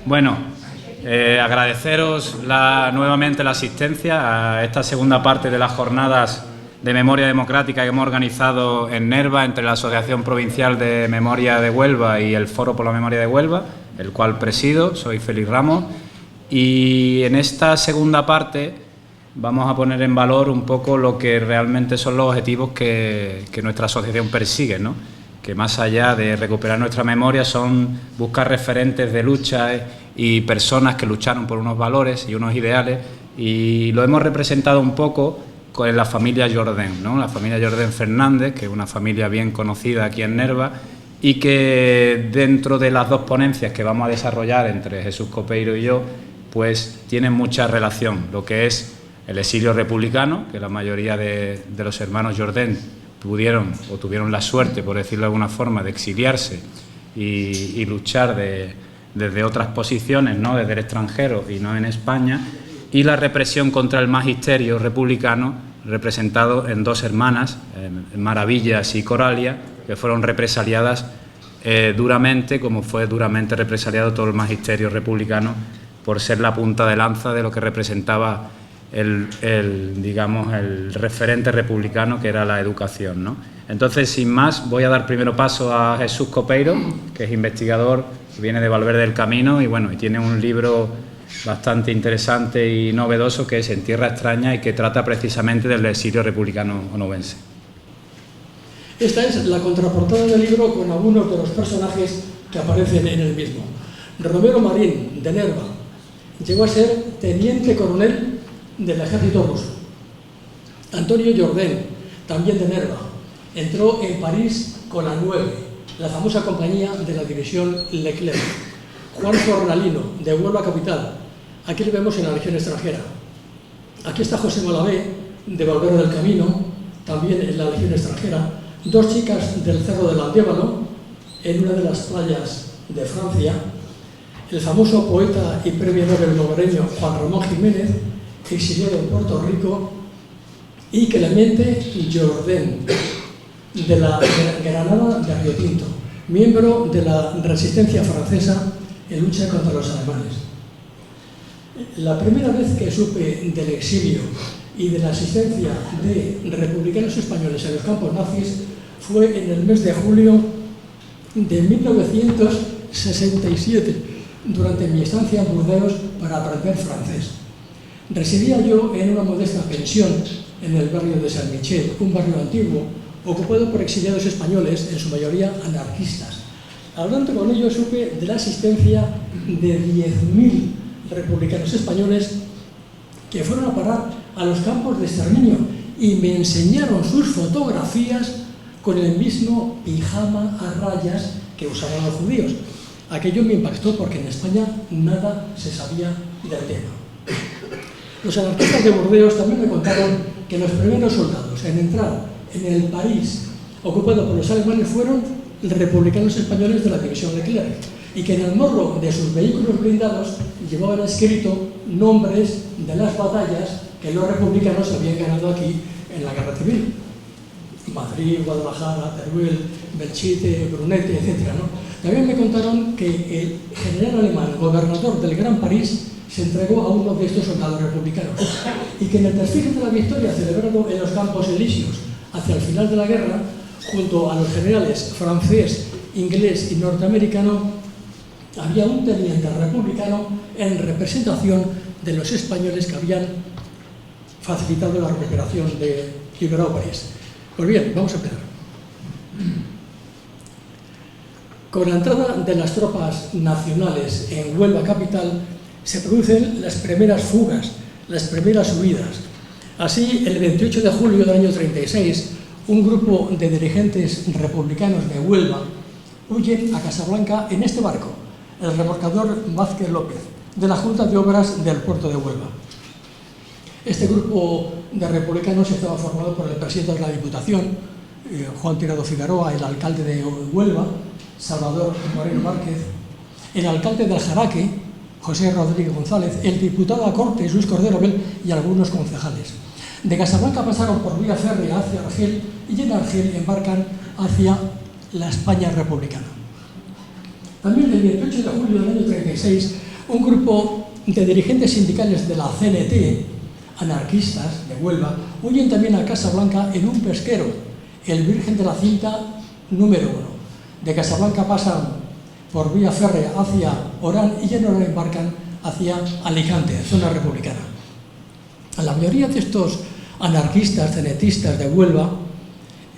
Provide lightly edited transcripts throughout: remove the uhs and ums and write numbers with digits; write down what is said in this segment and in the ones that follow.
Bueno, agradeceros nuevamente la asistencia a esta segunda parte de las jornadas de memoria democrática que hemos organizado en Nerva entre la Asociación Provincial de Memoria de Huelva y el Foro por la Memoria de Huelva, el cual presido, soy Félix Ramos, y en esta segunda parte vamos a poner en valor un poco lo que realmente son los objetivos que nuestra asociación persigue, ¿no? Que más allá de recuperar nuestra memoria son buscar referentes de lucha y personas que lucharon por unos valores y unos ideales, y lo hemos representado un poco con la familia Jordén, ¿no? La familia Jordén Fernández, que es una familia bien conocida aquí en Nerva y que dentro de las dos ponencias que vamos a desarrollar entre Jesús Copeiro y yo, pues tienen mucha relación, lo que es el exilio republicano, que la mayoría de los hermanos Jordén pudieron o tuvieron la suerte, por decirlo de alguna forma, de exiliarse y luchar desde otras posiciones, ¿no? Desde el extranjero y no en España, y la represión contra el magisterio republicano, representado en dos hermanas, Maravillas y Coralia, que fueron represaliadas duramente, como fue duramente represaliado todo el magisterio republicano, por ser la punta de lanza de lo que representaba digamos, el referente republicano, que era la educación, ¿no? Entonces, sin más, voy a dar primero paso a Jesús Copeiro, que es investigador, viene de Valverde del Camino y tiene un libro bastante interesante y novedoso que es En tierra extraña y que trata precisamente del exilio republicano onubense. Esta es la contraportada del libro con algunos de los personajes que aparecen en el mismo. Romero Marín, de Nerva, llegó a ser teniente coronel del ejército ruso. Antonio Jordén, también de Nerva, entró en París con la 9, la famosa compañía de la división Leclerc. Juan Fornalino, de Huelva capital, aquí le vemos en la Legión extranjera. Aquí está José Malavé, de Valverde del Camino, también en la Legión extranjera. Dos chicas del Cerro del Andévalo, en una de las playas de Francia. El famoso poeta y premio Nobel mogoreño Juan Ramón Jiménez, exiliado en Puerto Rico, y Clemente Jordén, de la Granada de Río Tinto, miembro de la resistencia francesa en lucha contra los alemanes. La primera vez que supe del exilio y de la asistencia de republicanos españoles en los campos nazis fue en el mes de julio de 1967, durante mi estancia en Burdeos para aprender francés. Residía yo en una modesta pensión en el barrio de San Michel, un barrio antiguo, ocupado por exiliados españoles, en su mayoría anarquistas. Hablando con ellos supe de la asistencia de 10.000 republicanos españoles que fueron a parar a los campos de exterminio y me enseñaron sus fotografías con el mismo pijama a rayas que usaban los judíos. Aquello me impactó porque en España nada se sabía del tema. Los anarquistas de Burdeos también me contaron que los primeros soldados en entrar en el París ocupado por los alemanes fueron republicanos españoles de la división Leclerc, y que en el morro de sus vehículos blindados llevaban escrito nombres de las batallas que los republicanos habían ganado aquí en la Guerra Civil. Madrid, Guadalajara, Teruel, Belchite, Brunete, etc., ¿no? También me contaron que el general alemán, gobernador del Gran París, se entregó a uno de estos soldados republicanos, y que en el desfile de la victoria celebrado en los Campos Elíseos hacia el final de la guerra, junto a los generales francés, inglés y norteamericano, había un teniente republicano en representación de los españoles que habían facilitado la recuperación de París. Pues bien, vamos a empezar. Con la entrada de las tropas nacionales en Huelva capital, se producen las primeras fugas, las primeras huidas. Así, el 28 de julio del año 36, un grupo de dirigentes republicanos de Huelva huyen a Casablanca en este barco, el remolcador Vázquez López, de la Junta de Obras del puerto de Huelva. Este grupo de republicanos estaba formado por el presidente de la Diputación, Juan Tirado Figueroa, el alcalde de Huelva, Salvador Moreno Márquez, el alcalde del Jaraque, José Rodríguez González, el diputado a Cortes, Luis Cordero Bel, y algunos concejales. De Casablanca pasaron por vía férrea hacia Argel, y en Argel embarcan hacia la España republicana. También el 28 de julio del año 36 un grupo de dirigentes sindicales de la CNT, anarquistas de Huelva, huyen también a Casablanca en un pesquero, el Virgen de la Cinta número 1. De Casablanca pasan por vía férrea hacia Orán y ya no embarcan hacia Alicante, zona republicana. La mayoría de estos anarquistas, cenetistas de Huelva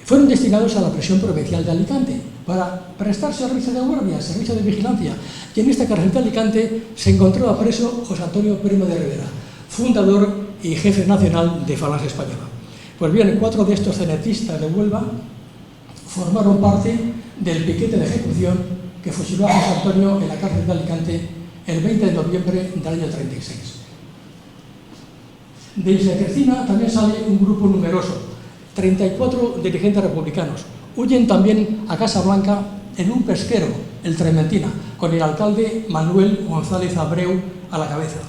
fueron destinados a la prisión provincial de Alicante para prestar servicio de guardia, servicio de vigilancia. Y en esta cárcel de Alicante se encontraba preso José Antonio Primo de Rivera, fundador y jefe nacional de Falange Española. Pues bien, 4 de estos cenetistas de Huelva formaron parte del piquete de ejecución que fusiló a José Antonio en la cárcel de Alicante el 20 de noviembre del año 36. De Isla Cristina también sale un grupo numeroso, 34 dirigentes republicanos. Huyen también a Casablanca en un pesquero, el Trementina, con el alcalde Manuel González Abreu a la cabeza.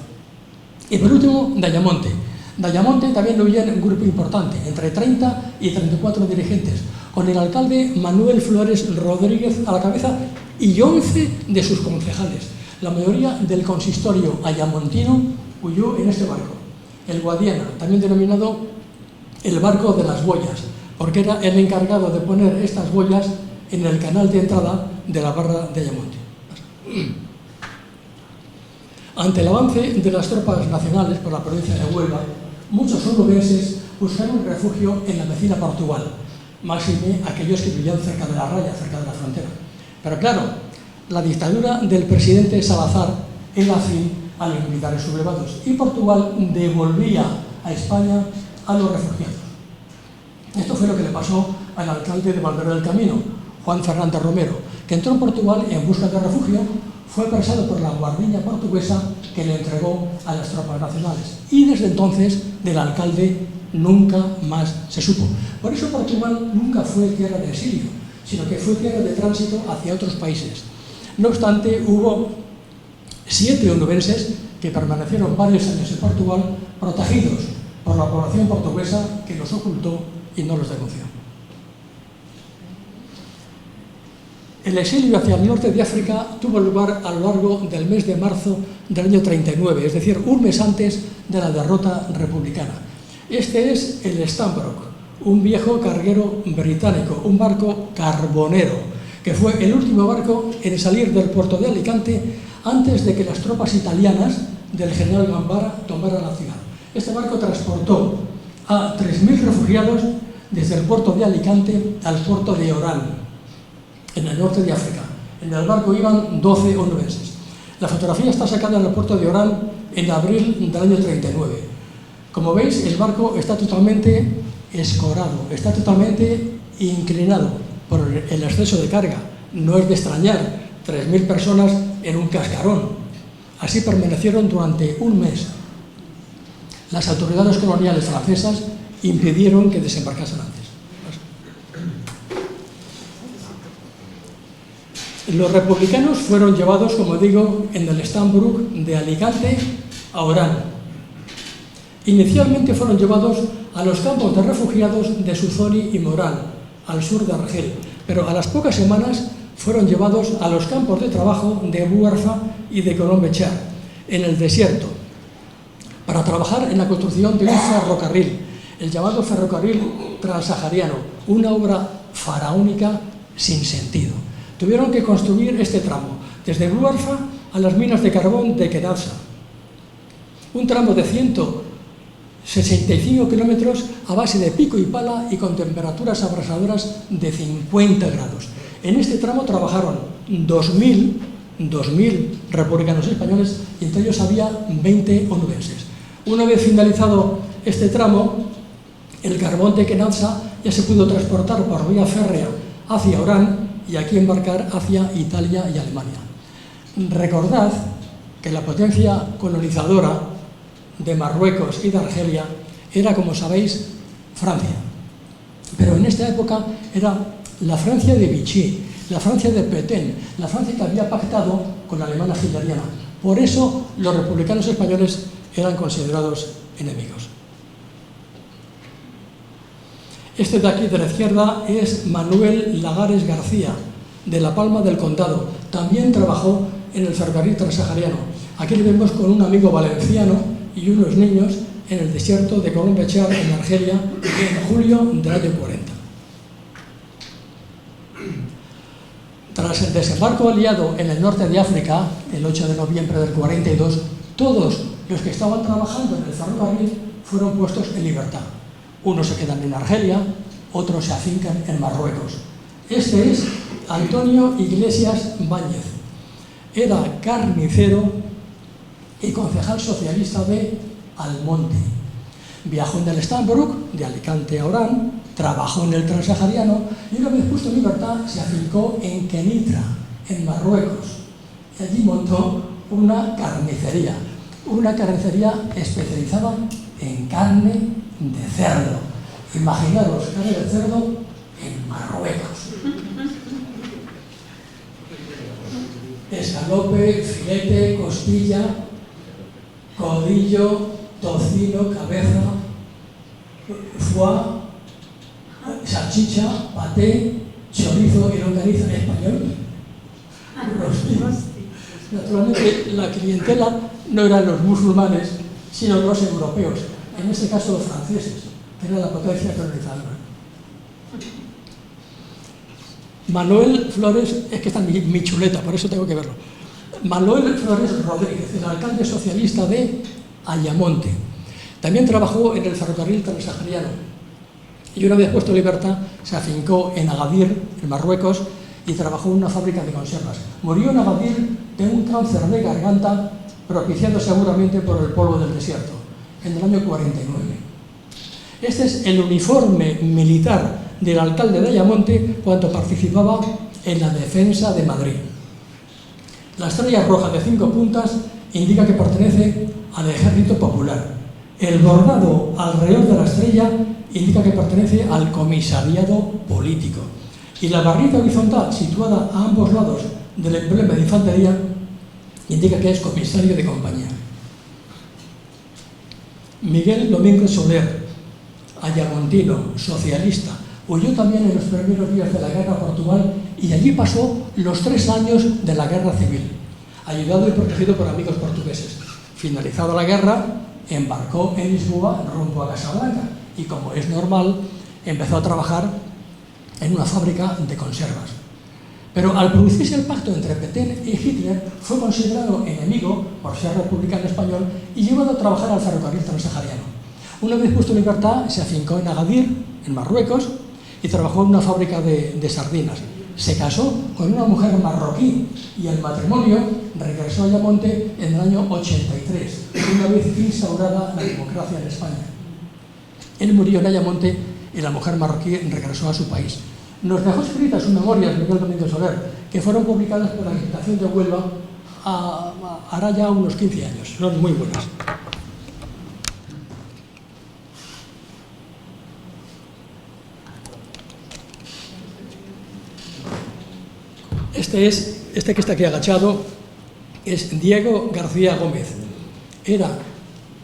Y por último, de Ayamonte. De Ayamonte también huyen un grupo importante, entre 30 y 34 dirigentes, con el alcalde Manuel Flores Rodríguez a la cabeza y 11 de sus concejales. La mayoría del consistorio ayamontino huyó en este barco, el Guadiana, también denominado el barco de las boyas, porque era el encargado de poner estas boyas en el canal de entrada de la barra de Ayamonte. Ante el avance de las tropas nacionales por la provincia de Huelva, muchos onubenses buscaron refugio en la vecina Portugal, máxime aquellos que vivían cerca de la raya, cerca de la frontera. Pero claro, la dictadura del presidente Salazar era afín a los militares sublevados y Portugal devolvía a España a los refugiados. Esto fue lo que le pasó al alcalde de Valverde del Camino, Juan Fernández Romero, que entró en Portugal en busca de refugio, fue apresado por la guardia portuguesa que le entregó a las tropas nacionales. Y desde entonces del alcalde nunca más se supo. Por eso Portugal nunca fue tierra de exilio, sino que fue tierra de tránsito hacia otros países. No obstante, hubo 7 onubenses que permanecieron varios años en Portugal, protegidos por la población portuguesa que los ocultó y no los denunció. El exilio hacia el norte de África tuvo lugar a lo largo del mes de marzo del año 39, es decir, un mes antes de la derrota republicana. Este es el Stambrook, un viejo carguero británico, un barco carbonero, que fue el último barco en salir del puerto de Alicante antes de que las tropas italianas del general Gambara tomaran la ciudad. Este barco transportó a 3.000 refugiados desde el puerto de Alicante al puerto de Orán, en el norte de África. En el barco iban 12 onubenses. La fotografía está sacada en el puerto de Orán en abril del año 39. Como veis, el barco está totalmente escorado, está totalmente inclinado por el exceso de carga. No es de extrañar, 3.000 personas en un cascarón. Así permanecieron durante un mes. Las autoridades coloniales francesas impidieron que desembarcasen antes. Los republicanos fueron llevados, como digo, en el Stambrook de Alicante a Orán. Inicialmente fueron llevados a los campos de refugiados de Suzori y Morán, al sur de Argel, pero a las pocas semanas fueron llevados a los campos de trabajo de Bouarfa y de Colombechar, en el desierto, para trabajar en la construcción de un ferrocarril, el llamado ferrocarril transsahariano, una obra faraónica sin sentido. Tuvieron que construir este tramo, desde Bouarfa a las minas de carbón de Kenafsa, un tramo de 165 kilómetros a base de pico y pala y con temperaturas abrasadoras de 50 grados. En este tramo trabajaron 2.000 republicanos españoles y entre ellos había 20 onubenses. Una vez finalizado este tramo, el carbón de Kenafsa ya se pudo transportar por vía férrea hacia Orán y aquí embarcar hacia Italia y Alemania. Recordad que la potencia colonizadora de Marruecos y de Argelia era, como sabéis, Francia. Pero en esta época era la Francia de Vichy, la Francia de Pétain, la Francia que había pactado con la alemana hitleriana. Por eso los republicanos españoles eran considerados enemigos. Este de aquí de la izquierda es Manuel Lagares García, de La Palma del Condado. También trabajó en el ferrocarril transsahariano. Aquí le vemos con un amigo valenciano y unos niños en el desierto de Colombechar, en Argelia, en julio del año 40. Tras el desembarco aliado en el norte de África, el 8 de noviembre del 42, todos los que estaban trabajando en el ferrocarril fueron puestos en libertad. Unos se quedan en Argelia, otros se afincan en Marruecos. Este es Antonio Iglesias Báñez. Era carnicero y concejal socialista de Almonte. Viajó en el Stambrook, de Alicante a Orán, trabajó en el transsahariano y una vez puesto en libertad se afincó en Kenitra, en Marruecos. Y allí montó una carnicería especializada en carne de cerdo. Imaginaros, carne de cerdo en Marruecos. Escalope, filete, costilla, codillo, tocino, cabeza, foie, salchicha, paté, chorizo y longaniza en español. Naturalmente, la clientela no eran los musulmanes, sino los europeos, en este caso los franceses, que era la potencia colonizadora. Manuel Flores, es que está en mi chuleta, por eso tengo que verlo. Manuel Flores Rodríguez, el alcalde socialista de Ayamonte. También trabajó en el ferrocarril transsahariano y una vez puesto en libertad se afincó en Agadir, en Marruecos, y trabajó en una fábrica de conservas. Murió en Agadir de un cáncer de garganta propiciado seguramente por el polvo del desierto, en el año 49. Este es el uniforme militar del alcalde de Ayamonte cuando participaba en la defensa de Madrid. La estrella roja de 5 puntas indica que pertenece al Ejército Popular. El bordado alrededor de la estrella indica que pertenece al comisariado político. Y la barrita horizontal situada a ambos lados del emblema de infantería indica que es comisario de compañía. Miguel Domínguez Soler, ayamontino, socialista, huyó también en los primeros días de la guerra a Portugal y allí pasó los 3 años de la guerra civil, ayudado y protegido por amigos portugueses. Finalizada la guerra, embarcó en Lisboa rumbo a Casablanca y, como es normal, empezó a trabajar en una fábrica de conservas. Pero al producirse el pacto entre Petén y Hitler, fue considerado enemigo por ser republicano español y llevado a trabajar al ferrocarril transsahariano. Una vez puesto en libertad, se afincó en Agadir, en Marruecos, y trabajó en una fábrica de sardinas. Se casó con una mujer marroquí y el matrimonio regresó a Ayamonte en el año 83, una vez instaurada la democracia en España. Él murió en Ayamonte y la mujer marroquí regresó a su país. Nos dejó escritas sus memorias, Miguel Domínguez Soler, que fueron publicadas por la Diputación de Huelva hará ya unos 15 años. Son muy buenas. Este que está aquí agachado es Diego García Gómez. Era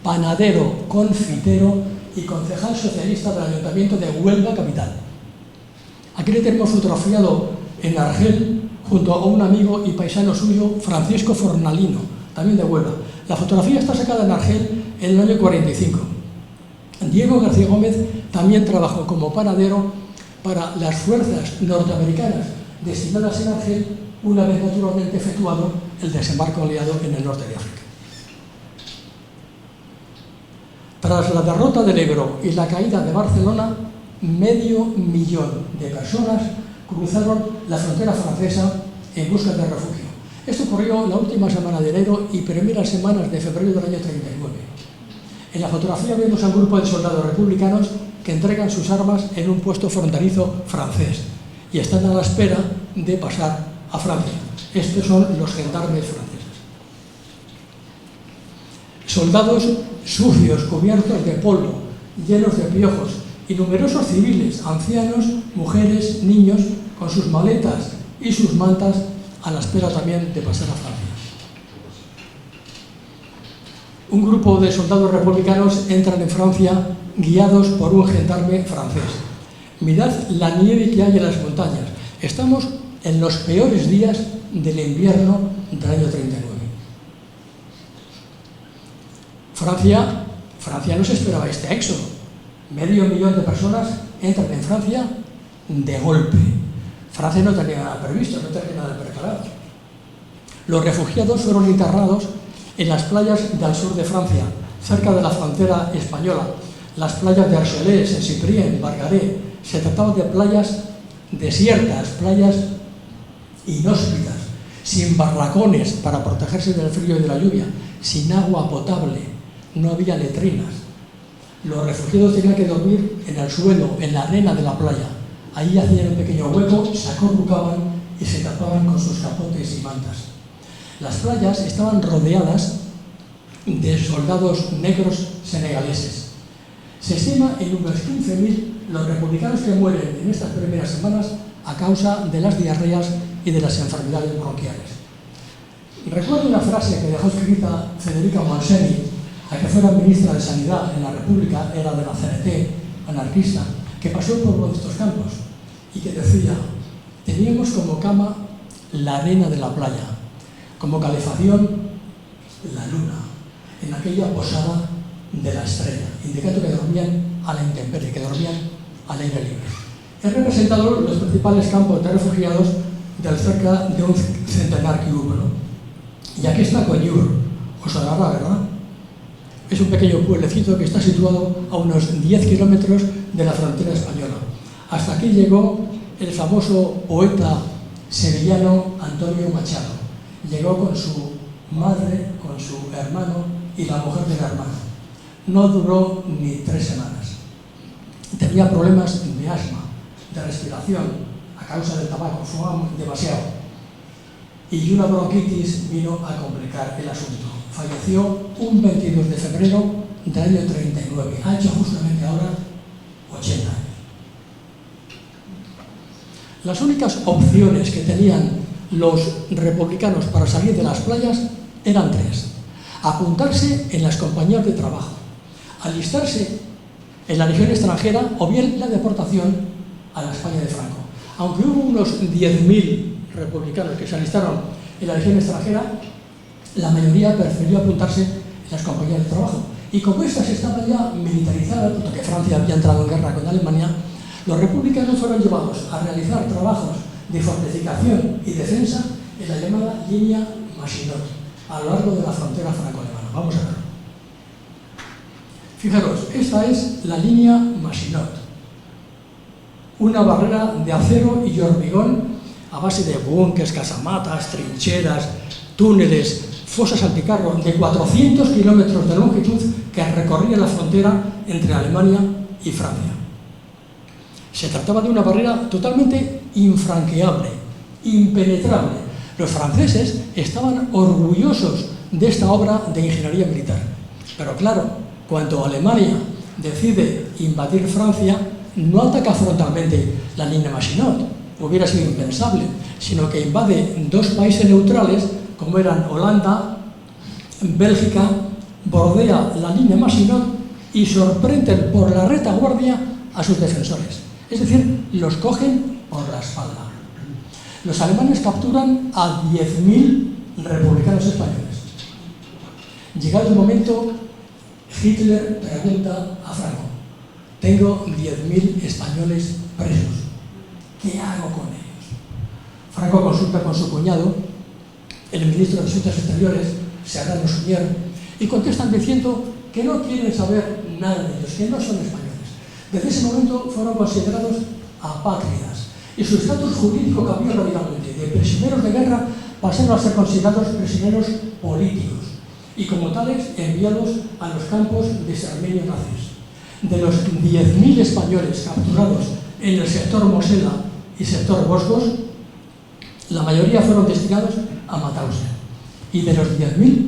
panadero, confitero y concejal socialista del Ayuntamiento de Huelva capital. Aquí le tenemos fotografiado en Argel junto a un amigo y paisano suyo, Francisco Fornalino, también de Huelva. La fotografía está sacada en Argel en el año 45. Diego García Gómez también trabajó como panadero para las fuerzas norteamericanas destinadas en Argel una vez naturalmente efectuado el desembarco aliado en el norte de África. Tras la derrota del Ebro y la caída de Barcelona, 500.000 de personas cruzaron la frontera francesa en busca de refugio. Esto ocurrió la última semana de enero y primeras semanas de febrero del año 39. En la fotografía vemos a un grupo de soldados republicanos que entregan sus armas en un puesto fronterizo francés y están a la espera de pasar a Francia. Estos son los gendarmes franceses. Soldados sucios, cubiertos de polvo, llenos de piojos, y numerosos civiles, ancianos, mujeres, niños, con sus maletas y sus mantas a la espera también de pasar a Francia. Un grupo de soldados republicanos entran en Francia guiados por un gendarme francés. Mirad la nieve que hay en las montañas. Estamos en los peores días del invierno del año 39. Francia no se esperaba este éxodo. Medio millón de personas entran en Francia de golpe. Francia no tenía nada previsto, no tenía nada preparado. Los refugiados fueron internados en las playas del sur de Francia, cerca de la frontera española. Las playas de Argelès, Saint-Cyprien, Bargaré. Se trataba de playas desiertas, playas inhóspitas, sin barracones para protegerse del frío y de la lluvia, sin agua potable, no había letrinas. Los refugiados tenían que dormir en el suelo, en la arena de la playa. Ahí hacían un pequeño hueco, se acurrucaban y se tapaban con sus capotes y mantas. Las playas estaban rodeadas de soldados negros senegaleses. Se estima en unos 15.000 los republicanos que mueren en estas primeras semanas a causa de las diarreas y de las enfermedades bronquiales. Recuerdo una frase que dejó escrita Federica Montseny, la que fuera ministra de Sanidad en la República, era de la CNT, anarquista, que pasó por nuestros campos y que decía: teníamos como cama la arena de la playa, como calefacción la luna, en aquella posada de la estrella, indicando que dormían a la intemperie, que dormían al aire libre. He representado los principales campos de refugiados del cerca de un centenar que hubo, ¿no? Y aquí está Coñur, os sonará, ¿verdad? Es un pequeño pueblecito que está situado a unos 10 kilómetros de la frontera española. Hasta aquí llegó el famoso poeta sevillano Antonio Machado. Llegó con su madre, con su hermano y la mujer del hermano. No duró ni 3 semanas. Tenía problemas de asma, de respiración, a causa del tabaco, fumaban demasiado. Y una bronquitis vino a complicar el asunto. Falleció un 22 de febrero del año 39. Ha hecho justamente ahora 80 años. Las únicas opciones que tenían los republicanos para salir de las playas eran 3. Apuntarse en las compañías de trabajo, alistarse en la legión extranjera o bien la deportación a la España de Franco. Aunque hubo unos 10.000 republicanos que se alistaron en la legión extranjera, la mayoría prefirió apuntarse en las compañías de trabajo. Y como estas estaban ya militarizadas, porque Francia había entrado en guerra con Alemania, los republicanos fueron llevados a realizar trabajos de fortificación y defensa en la llamada línea Maginot, a lo largo de la frontera franco-alemana. Vamos a verlo. Fijaros, esta es la línea Maginot, una barrera de acero y hormigón a base de búnkeres, casamatas, trincheras, túneles, fosas anticarro de 400 kilómetros de longitud que recorría la frontera entre Alemania y Francia. Se trataba de una barrera totalmente infranqueable, impenetrable. Los franceses estaban orgullosos de esta obra de ingeniería militar. Pero claro, cuando Alemania decide invadir Francia, no ataca frontalmente la línea Maginot, hubiera sido impensable, sino que invade 2 países neutrales, como eran Holanda, Bélgica, bordea la línea Maginot y sorprenden por la retaguardia a sus defensores. Es decir, los cogen por la espalda. Los alemanes capturan a 10.000 republicanos españoles. Llegado el momento, Hitler pregunta a Franco: tengo 10.000 españoles presos, ¿qué hago con ellos? Franco consulta con su cuñado, el ministro de Asuntos Exteriores, Serrano Suñer, y contestan diciendo que no quieren saber nada de ellos, que no son españoles. Desde ese momento fueron considerados apátridas y su estatus jurídico cambió radicalmente. De prisioneros de guerra pasaron a ser considerados prisioneros políticos y como tales enviados a los campos de exterminio nazis. De los 10.000 españoles capturados en el sector Mosela y sector Vosgos, la mayoría fueron destinados a Mauthausen. Y de los 10.000,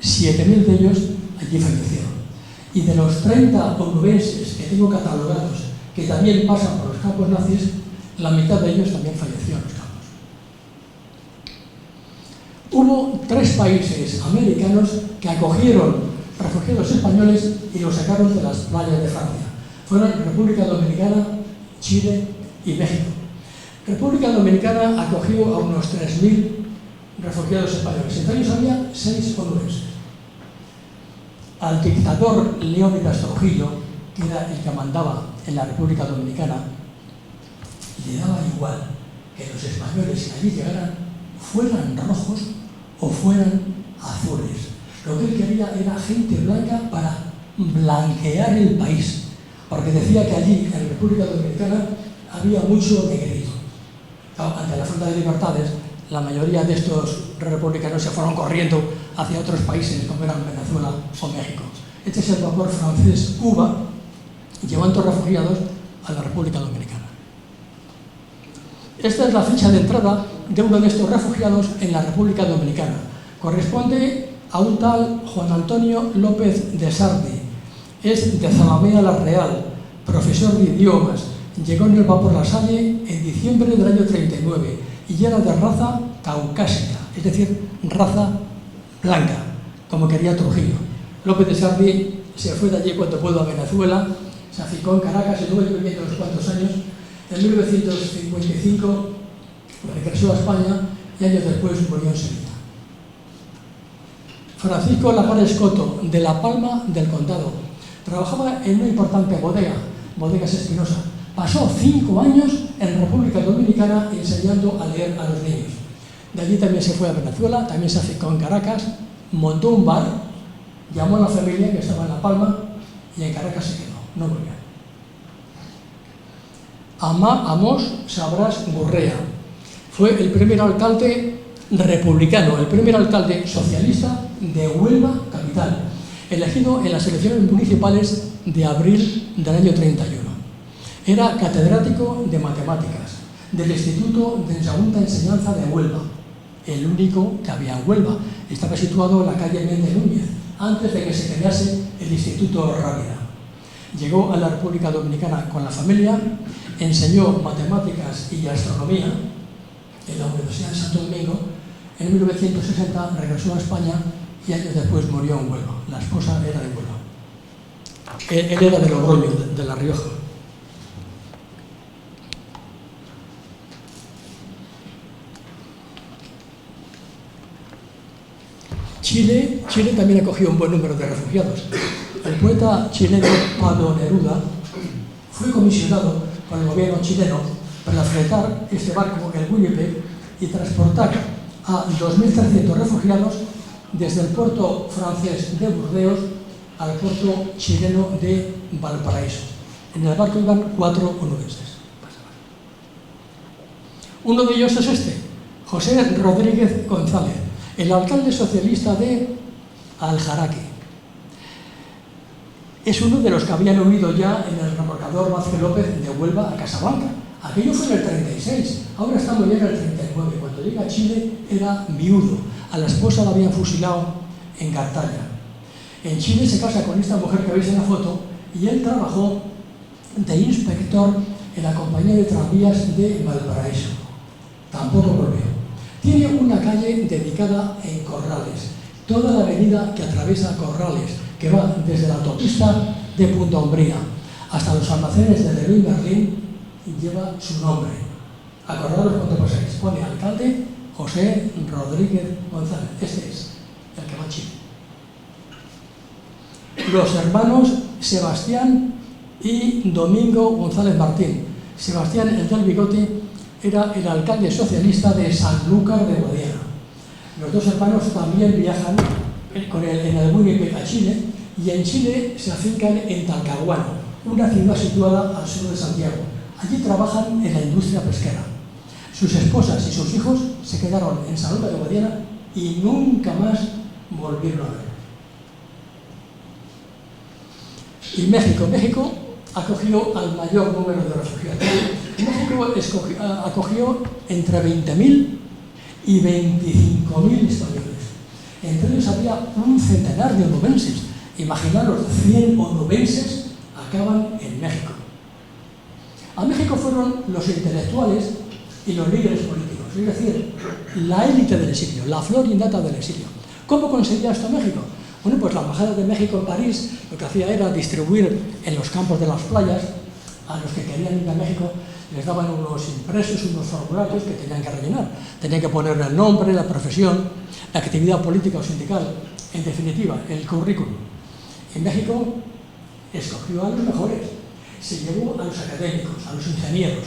7.000 de ellos allí fallecieron. Y de los 30 onubenses que tengo catalogados, que también pasan por los campos nazis, la mitad de ellos también falleció en los campos. Hubo 3 países americanos que acogieron refugiados españoles y los sacaron de las playas de Francia. Fueron República Dominicana, Chile y México. República Dominicana acogió a unos 3.000 refugiados españoles. Entre ellos había 6 onubenses. Al dictador Leónidas Trujillo, que era el que mandaba en la República Dominicana, le daba igual que los españoles que allí llegaran fueran rojos o fueran azules. Lo que él quería era gente blanca para blanquear el país, porque decía que allí, en la República Dominicana, había mucho negrito. Ante la falta de libertades, la mayoría de estos republicanos se fueron corriendo hacia otros países, como eran Venezuela o México. Este es el vapor francés Cuba, llevando refugiados a la República Dominicana. Esta es la fecha de entrada de uno de estos refugiados en la República Dominicana. Corresponde a un tal Juan Antonio López de Sardi. Es de Zalamea la Real, profesor de idiomas. Llegó en el vapor La Salle en diciembre del año 39 y era de raza caucásica, es decir, raza blanca, como quería Trujillo. López de Sardi se fue de allí cuando pudo a Venezuela, se aficó en Caracas, estuvo viviendo unos cuantos años. En 1955 regresó a España y años después murió en Sevilla. Francisco Lagares Coto, de La Palma del Condado, trabajaba en una importante bodega, Bodegas Espinosa. Pasó 5 años en República Dominicana enseñando a leer a los niños. De allí también se fue a Venezuela, también se aficó en Caracas, montó un bar, llamó a la familia que estaba en La Palma y en Caracas se quedó, no volvió. Amos Sabrás Gurrea fue el primer alcalde republicano, el primer alcalde socialista de Huelva capital, elegido en las elecciones municipales de abril del año 31. Era catedrático de matemáticas del Instituto de Segunda Enseñanza de Huelva, el único que había en Huelva. Estaba situado en la calle Méndez Núñez, antes de que se crease el Instituto Rábida. Llegó a la República Dominicana con la familia, enseñó matemáticas y astronomía en la Universidad de Santo Domingo. En 1960 regresó a España y años después murió en Huelva. La esposa era de Huelva. Él era de Logroño, de La Rioja. Chile también acogió un buen número de refugiados. El poeta chileno Pablo Neruda fue comisionado por el gobierno chileno para fletar este barco, el Winnipeg, y transportar a 2.300 refugiados desde el puerto francés de Burdeos al puerto chileno de Valparaíso. En el barco iban 4 onubenses. Uno de ellos es este, José Rodríguez González, el alcalde socialista de Aljaraque. Es uno de los que habían huido ya en el remolcador Vázquez López de Huelva a Casablanca. Aquello fue en el 36, ahora estamos ya en el 39. Cuando llega a Chile era viudo. A la esposa la habían fusilado en Cartaya. En Chile se casa con esta mujer que veis en la foto y él trabajó de inspector en la compañía de tranvías de Valparaíso. Tampoco volvió. Tiene una calle dedicada en Corrales, toda la avenida que atraviesa Corrales, que va desde la autopista de Punta Umbría hasta los almacenes de Leroy Merlin, y lleva su nombre. Acordaros cuando paséis, pone alcalde José Rodríguez González. Este es el que va a Chile. Los hermanos Sebastián y Domingo González Martín. Sebastián, el del bigote, era el alcalde socialista de Sanlúcar de Guadiana. Los dos hermanos también viajan en el Winnipeg a Chile, y en Chile se afincan en Talcahuano, una ciudad situada al sur de Santiago. Allí trabajan en la industria pesquera. Sus esposas y sus hijos se quedaron en Sanlúcar de Guadiana y nunca más volvieron a ver. Y México acogió al mayor número de refugiados. México acogió entre 20.000 y 25.000 españoles. Entre ellos había un centenar de onubenses. Imaginaros, 100 onubenses acaban en México. A México fueron los intelectuales y los líderes políticos, es decir, la élite del exilio, la flor innata del exilio. ¿Cómo conseguía esto México? Bueno, pues la Embajada de México en París lo que hacía era distribuir en los campos de las playas a los que querían ir a México les daban unos impresos, unos formularios que tenían que rellenar. Tenían que poner el nombre, la profesión, la actividad política o sindical, en definitiva, el currículum. En México escogió a los mejores, se llevó a los académicos, a los ingenieros,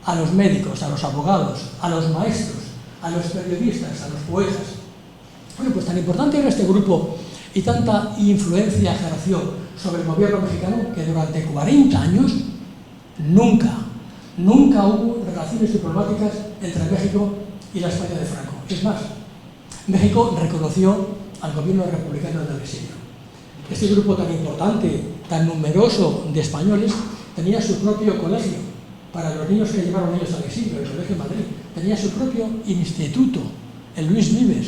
a los médicos, a los abogados, a los maestros, a los periodistas, a los poetas. Bueno, pues tan importante era este grupo y tanta influencia ejerció sobre el gobierno mexicano que durante 40 años nunca hubo relaciones diplomáticas entre México y la España de Franco. Es más, México reconoció al gobierno republicano del exilio. Este grupo tan importante, tan numeroso de españoles, tenía su propio colegio para los niños que llevaron ellos al exilio, el Colegio de Madrid. Tenía su propio instituto, el Luis Vives.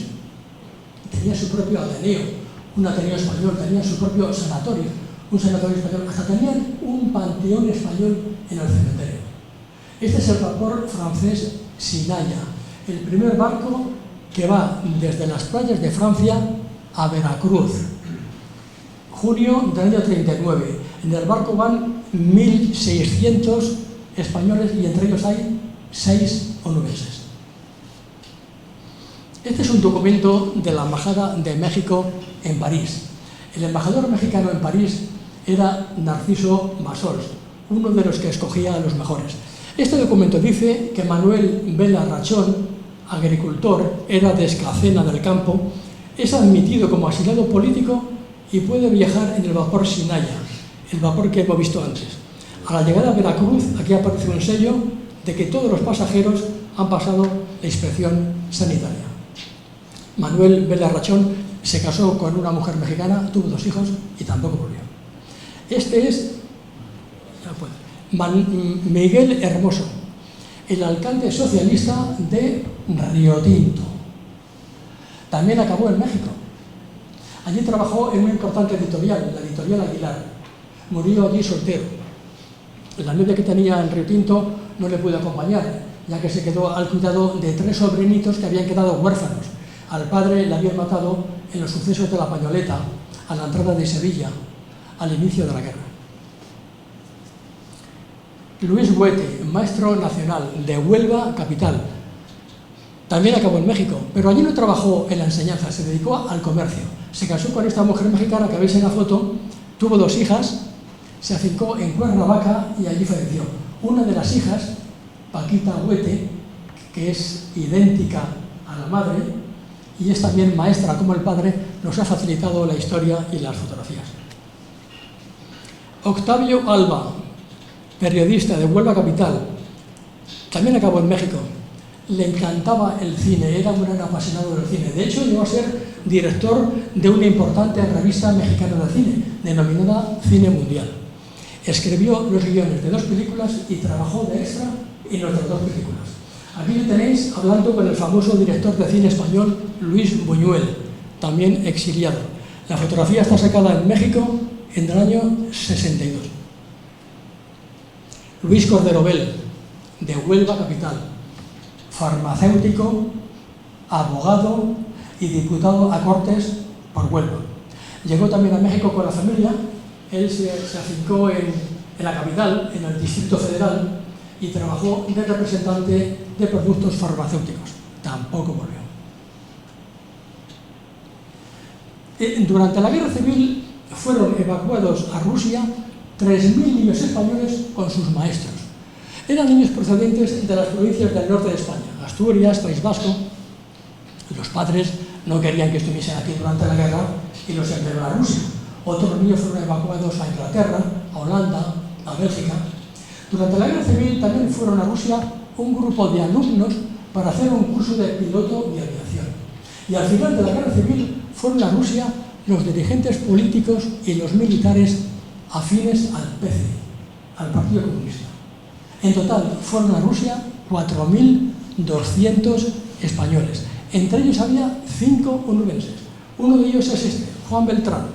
Tenía su propio Ateneo, un Ateneo español. Tenía su propio sanatorio, un sanatorio español. Hasta tenían un panteón español en el cementerio. Este es el vapor francés Sinaya, el primer barco que va desde las playas de Francia a Veracruz. Junio del año 39. En el barco van 1.600 españoles y entre ellos hay 6 onubenses. Este es un documento de la Embajada de México en París. El embajador mexicano en París era Narciso Bassols, uno de los que escogía a los mejores. Este documento dice que Manuel Vela Rachón, agricultor, era de Escacena del Campo, es admitido como exiliado político y puede viajar en el vapor Sinaya, el vapor que hemos visto antes. A la llegada a Veracruz, aquí aparece un sello de que todos los pasajeros han pasado la inspección sanitaria. Manuel Vela Rachón se casó con una mujer mexicana, tuvo 2 hijos y tampoco volvió. Este es Miguel Hermoso, el alcalde socialista de Río Tinto. También acabó en México. Allí trabajó en una importante editorial, la editorial Aguilar. Murió allí soltero. La novia que tenía en Río Tinto no le pudo acompañar, ya que se quedó al cuidado de 3 sobrinitos que habían quedado huérfanos. Al padre le habían matado en los sucesos de la Pañoleta, a la entrada de Sevilla, al inicio de la guerra. Luis Huete, maestro nacional de Huelva, capital. También acabó en México, pero allí no trabajó en la enseñanza, se dedicó al comercio. Se casó con esta mujer mexicana que veis en la foto, tuvo 2 hijas, se afincó en Cuernavaca y allí falleció. Una de las hijas, Paquita Huete, que es idéntica a la madre y es también maestra como el padre, nos ha facilitado la historia y las fotografías. Octavio Alba, periodista de Huelva capital, también acabó en México. Le encantaba el cine, era un gran apasionado del cine. De hecho, llegó a ser director de una importante revista mexicana de cine, denominada Cine Mundial. Escribió los guiones de 2 películas y trabajó de extra en otras 2 películas. Aquí lo tenéis hablando con el famoso director de cine español Luis Buñuel, también exiliado. La fotografía está sacada en México en el año 62. Luis Cordero Bel, de Huelva capital, farmacéutico, abogado y diputado a Cortes por Huelva. Llegó también a México con la familia. Él se afincó en la capital, en el Distrito Federal, y trabajó de representante de productos farmacéuticos. Tampoco volvió. Durante la Guerra Civil fueron evacuados a Rusia 3.000 niños españoles con sus maestros. Eran niños procedentes de las provincias del norte de España, Asturias, País Vasco. Los padres no querían que estuviesen aquí durante la guerra y los enviaron a Rusia. Otros niños fueron evacuados a Inglaterra, a Holanda, a Bélgica. Durante la Guerra Civil también fueron a Rusia un grupo de alumnos para hacer un curso de piloto de aviación. Y al final de la Guerra Civil fueron a Rusia los dirigentes políticos y los militares afines al PC, al Partido Comunista. En total fueron a Rusia 4.200 españoles. Entre ellos había 5 onubenses. Uno de ellos es este, Juan Beltrán,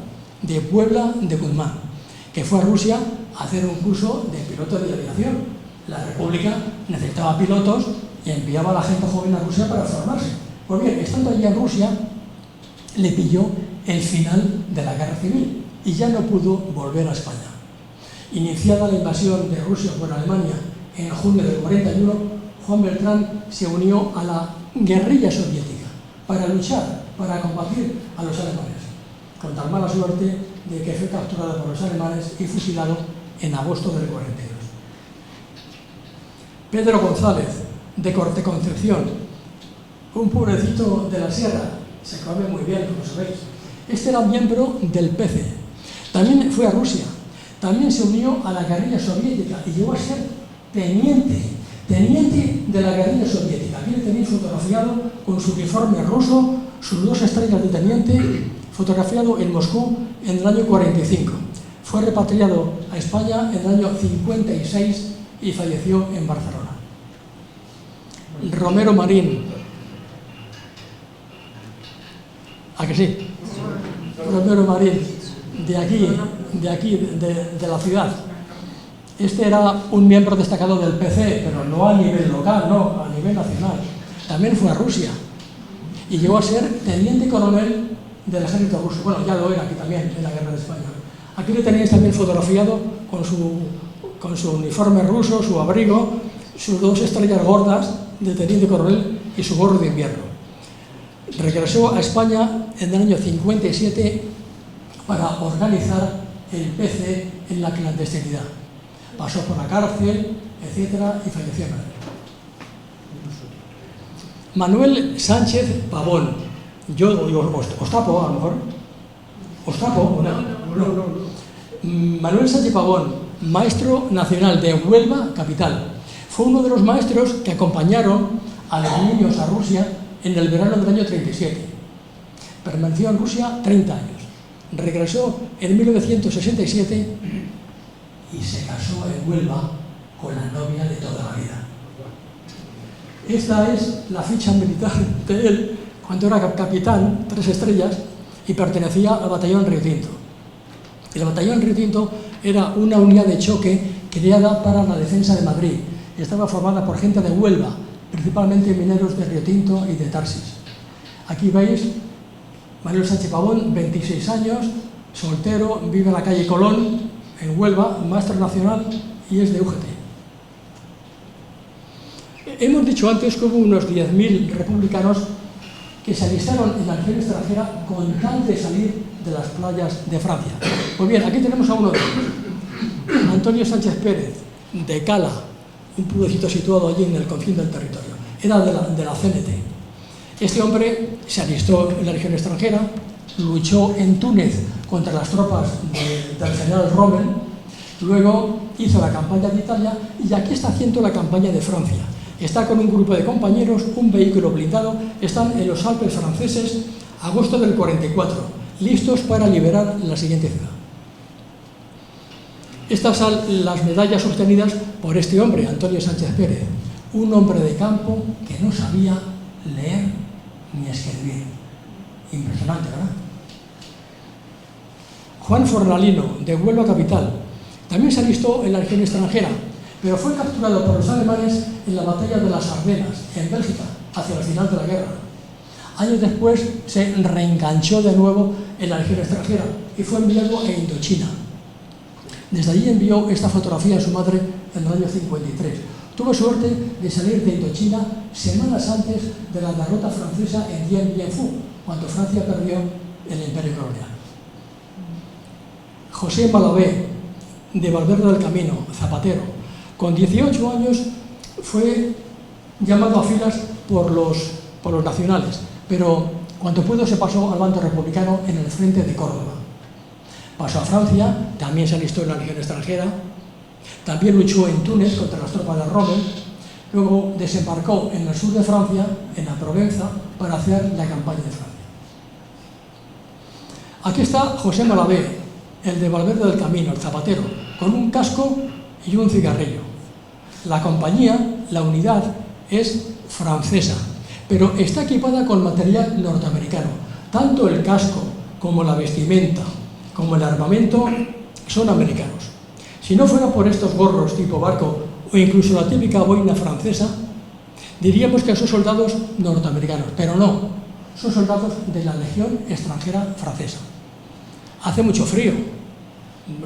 de Puebla de Guzmán, que fue a Rusia a hacer un curso de piloto de aviación. La República necesitaba pilotos y enviaba a la gente joven a Rusia para formarse. Pues bien, estando allí en Rusia, le pilló el final de la Guerra Civil y ya no pudo volver a España. Iniciada la invasión de Rusia por Alemania en junio del 41, Juan Beltrán se unió a la guerrilla soviética para luchar, para combatir a los alemanes, con tan mala suerte de que fue capturado por los alemanes y fusilado en agosto del 42. Pedro González, de Corteconcepción, un pueblecito de la sierra, se come muy bien, como sabéis. Este era miembro del PC. También fue a Rusia, también se unió a la guerrilla soviética y llegó a ser teniente de la guerrilla soviética. Aquí le tenéis fotografiado con su uniforme ruso, sus 2 estrellas de teniente, fotografiado en Moscú en el año 45. Fue repatriado a España en el año 56 y falleció en Barcelona. Romero Marín. ¿A que sí? Romero Marín, de aquí, de la ciudad. Este era un miembro destacado del PC, pero no a nivel local, no, a nivel nacional. También fue a Rusia y llegó a ser teniente coronel del ejército ruso. Bueno, ya lo era aquí también, en la guerra de España. Aquí le tenéis también fotografiado con su uniforme ruso, su abrigo, sus 2 estrellas gordas de teniente coronel y su gorro de invierno. Regresó a España en el año 57 para organizar el PC en la clandestinidad. Pasó por la cárcel, etcétera, y falleció en Madrid. Manuel Sánchez Pavón. Yo os tapo, a lo mejor. ¿Os tapo? No. Manuel Sánchez Pavón, maestro nacional de Huelva, capital. Fue uno de los maestros que acompañaron a los niños a Rusia en el verano del año 37. Permaneció en Rusia 30 años. Regresó en 1967 y se casó en Huelva con la novia de toda la vida. Esta es la ficha militar de él cuando era capitán, 3 estrellas, y pertenecía al batallón Río Tinto. El batallón Río Tinto era una unidad de choque creada para la defensa de Madrid. Estaba formada por gente de Huelva, principalmente mineros de Río Tinto y de Tarsis. Aquí veis Manuel Sánchez Pavón, 26 años, soltero, vive en la calle Colón, en Huelva, maestro nacional y es de UGT. Hemos dicho antes que hubo unos 10.000 republicanos que se alistaron en la legión extranjera con tal de salir de las playas de Francia. Pues bien, aquí tenemos a uno de ellos, Antonio Sánchez Pérez, de Cala, un pueblecito situado allí en el confín del territorio. Era de la CNT. Este hombre se alistó en la legión extranjera, luchó en Túnez contra las tropas del general Rommel, luego hizo la campaña de Italia y aquí está haciendo la campaña de Francia. Está con un grupo de compañeros, un vehículo blindado, están en los Alpes franceses, agosto del 44, listos para liberar la siguiente ciudad. Estas son las medallas obtenidas por este hombre, Antonio Sánchez Pérez, un hombre de campo que no sabía leer ni escribir. Impresionante, ¿verdad? Juan Fornalino, de Huelva capital, también se alistó en la legión extranjera, pero fue capturado por los alemanes en la batalla de las Ardenas, en Bélgica, hacia el final de la guerra. Años después se reenganchó de nuevo en la legión extranjera y fue enviado a Indochina. Desde allí envió esta fotografía a su madre en el año 53. Tuvo suerte de salir de Indochina semanas antes de la derrota francesa en Dien Bien Phu, cuando Francia perdió el Imperio colonial. José Malavé, de Valverde del Camino, zapatero, con 18 años fue llamado a filas por los nacionales, pero cuanto pudo se pasó al bando republicano en el frente de Córdoba. Pasó a Francia, también se alistó en la legión extranjera, también luchó en Túnez contra las tropas de Rommel, luego desembarcó en el sur de Francia, en la Provenza, para hacer la campaña de Francia. Aquí está José Malavé, el de Valverde del Camino, el zapatero, con un casco y un cigarrillo. La compañía, la unidad, es francesa, pero está equipada con material norteamericano. Tanto el casco como la vestimenta, como el armamento, son americanos. Si no fuera por estos gorros tipo barco o incluso la típica boina francesa, diríamos que son soldados norteamericanos, pero no, son soldados de la Legión extranjera francesa. Hace mucho frío,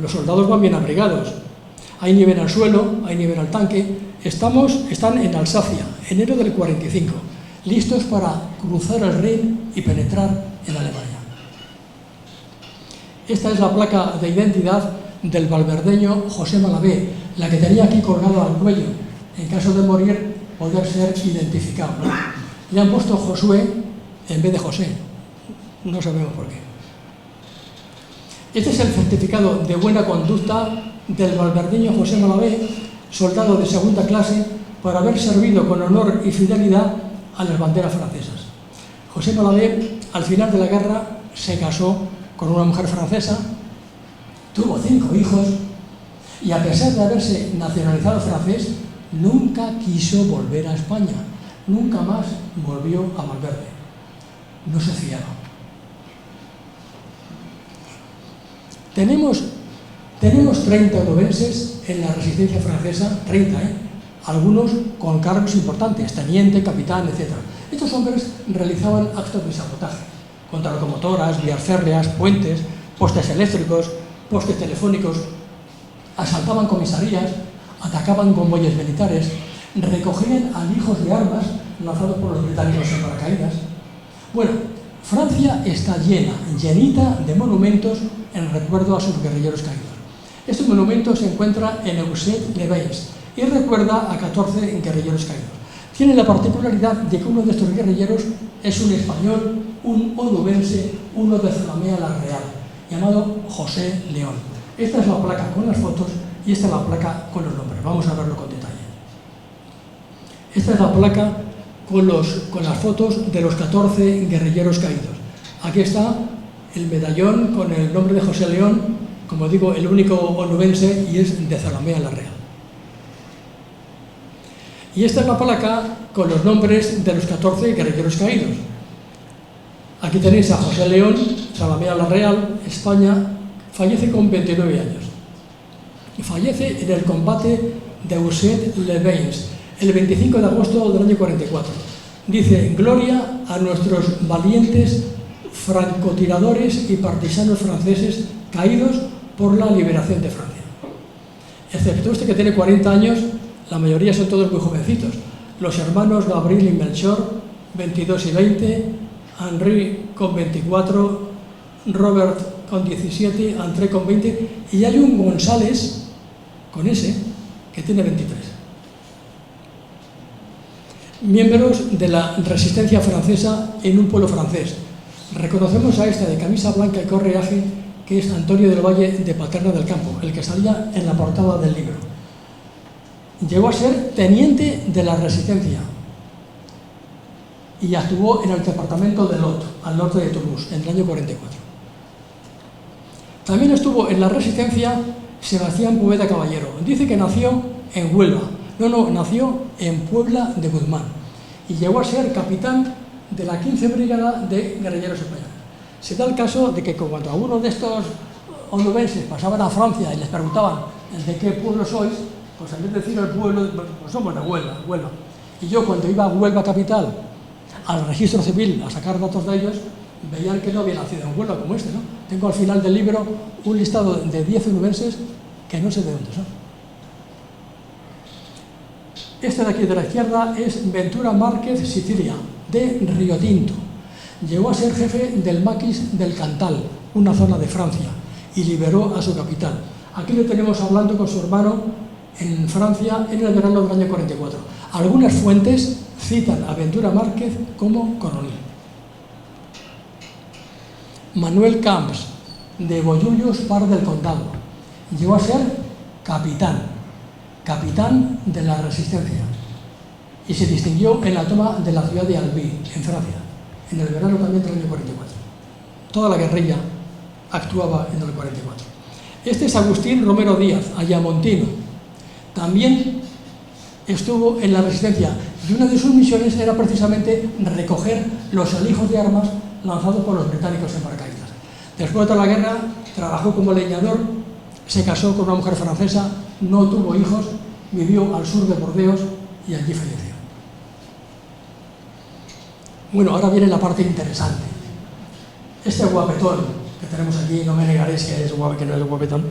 los soldados van bien abrigados, hay nieve al suelo, hay nieve al tanque, están en Alsacia, enero del 45, listos para cruzar el Rin y penetrar en Alemania. Esta es la placa de identidad del valverdeño José Malavé, la que tenía aquí colgado al cuello, en caso de morir poder ser identificado, ¿no? Le han puesto Josué en vez de José, no sabemos por qué. Este es el certificado de buena conducta del valverdeño José Malavé, soldado de segunda clase, por haber servido con honor y fidelidad a las banderas francesas. José Malavé, al final de la guerra, se casó con una mujer francesa, tuvo 5 hijos y, a pesar de haberse nacionalizado francés, nunca quiso volver a España, nunca más volvió a Valverde. No se fiaba. Tenemos 30 onubenses en la resistencia francesa, 30, algunos con cargos importantes, teniente, capitán, etc. Estos hombres realizaban actos de sabotaje contra locomotoras, vías férreas, puentes, postes eléctricos, postes telefónicos, asaltaban comisarías, atacaban convoyes militares, recogían alijos de armas lanzados por los británicos en paracaídas. Bueno, Francia está llenita de monumentos en recuerdo a sus guerrilleros caídos. Este monumento se encuentra en Eusset-les-Bains y recuerda a 14 guerrilleros caídos. Tiene la particularidad de que uno de estos guerrilleros es un español, un onubense, uno de Zalamea la Real, llamado José León. Esta es la placa con las fotos y esta es la placa con los nombres. Vamos a verlo con detalle. Esta es la placa con las fotos de los 14 guerrilleros caídos. Aquí está el medallón con el nombre de José León, como digo, el único onubense, y es de Zalamea la Real. Y esta es la placa con los nombres de los 14 guerrilleros caídos. Aquí tenéis a José León, Zalamea la Real, España, fallece con 29 años. Y fallece en el combate de Eusset-les-Bains, el 25 de agosto del año 44. Dice: gloria a nuestros valientes francotiradores y partisanos franceses caídos por la liberación de Francia. Excepto este, que tiene 40 años, la mayoría son todos muy jovencitos. Los hermanos Gabriel y Melchor, 22 y 20, Henri con 24, Robert con 17, André con 20, y hay un González, con ese, que tiene 23. Miembros de la resistencia francesa en un pueblo francés. Reconocemos a esta de camisa blanca y correaje, que es Antonio del Valle de Paterna del Campo, el que salía en la portada del libro. Llegó a ser teniente de la resistencia y actuó en el departamento de Lot, al norte de Toulouse, en el año 44. También estuvo en la resistencia Sebastián Poveda Caballero. Dice que nació en Huelva. No, nació en Puebla de Guzmán y llegó a ser capitán de la 15 Brigada de Guerrilleros Españoles. Se da el caso de que cuando algunos de estos onubenses pasaban a Francia y les preguntaban de qué pueblo sois, pues en vez de decir el pueblo, pues somos de Huelva, Huelva. Y yo, cuando iba a Huelva capital, al registro civil, a sacar datos de ellos, veían que no había nacido en Huelva como este, ¿no? Tengo al final del libro un listado de 10 onubenses que no sé de dónde son. Este de aquí de la izquierda es Ventura Márquez Sicilia, de Río Tinto. Llegó a ser jefe del maquis del Cantal, una zona de Francia, y liberó a su capital. Aquí le tenemos hablando con su hermano en Francia en el verano del año 44. Algunas fuentes citan a Ventura Márquez como coronel. Manuel Camps, de Bollullos, Par del Condado. Llegó a ser capitán de la resistencia, y se distinguió en la toma de la ciudad de Albi, en Francia, en el verano también del año 44. Toda la guerrilla actuaba en el 44. Este es Agustín Romero Díaz, ayamontino. También estuvo en la resistencia y una de sus misiones era precisamente recoger los alijos de armas lanzados por los británicos en paracaídas. Después de la guerra trabajó como leñador, se casó con una mujer francesa, no tuvo hijos, vivió al sur de Burdeos y allí falleció. Bueno, ahora viene la parte interesante. Este guapetón que tenemos aquí, no me negaréis que no es guapetón,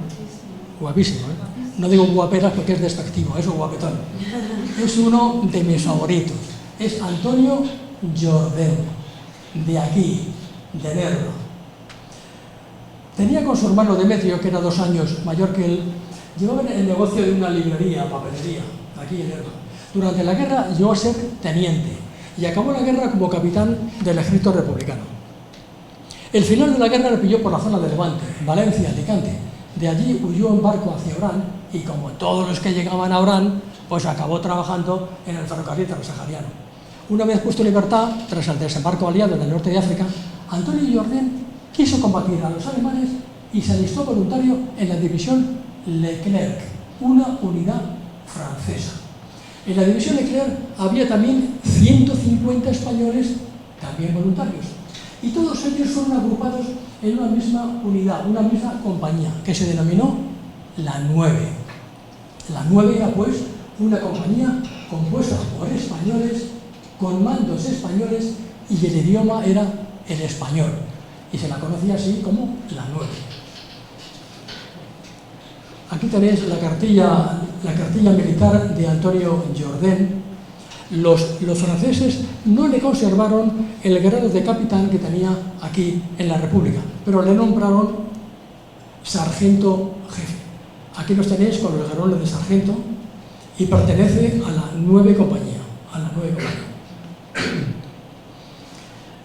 guapísimo, ¿eh? no digo guaperas porque es despectivo, es un guapetón. Es uno de mis favoritos. Es Antonio Jourdén, de aquí, de Nerva. Tenía con su hermano Demetrio, que era 2 años mayor que él, llevaban el negocio de una librería, papelería, aquí en Nerva. Durante la guerra llegó a ser teniente y acabó la guerra como capitán del ejército republicano. El final de la guerra le pilló por la zona de Levante, Valencia, Alicante. De allí huyó en barco hacia Orán y, como todos los que llegaban a Orán, pues acabó trabajando en el ferrocarril transsahariano. Una vez puesto en libertad, tras el desembarco aliado en el norte de África, Antonio Jourdén quiso combatir a los alemanes y se alistó voluntario en la división Leclerc, una unidad francesa. En la división Leclerc había también 150 españoles, también voluntarios, y todos ellos fueron agrupados en una misma unidad, una misma compañía, que se denominó la 9. La 9 era, pues, una compañía compuesta por españoles, con mandos españoles, y el idioma era el español, y se la conocía así como la 9. Aquí tenéis la cartilla militar de Antonio Jourdén. Los franceses no le conservaron el grado de capitán que tenía aquí en la República, pero le nombraron sargento jefe. Aquí los tenéis con los galones de sargento y pertenece a la 9 compañía.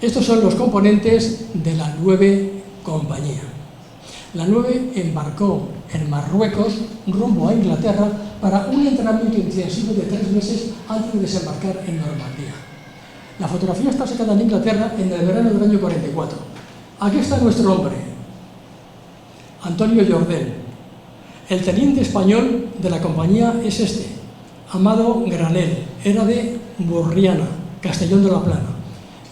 Estos son los componentes de la 9 compañía. La 9 embarcó en Marruecos rumbo a Inglaterra para un entrenamiento intensivo de 3 meses antes de desembarcar en Normandía. La fotografía está sacada en Inglaterra en el verano del año 44. Aquí está nuestro hombre, Antonio Jourdén. El teniente español de la compañía es este, Amado Granel, era de Burriana, Castellón de la Plana.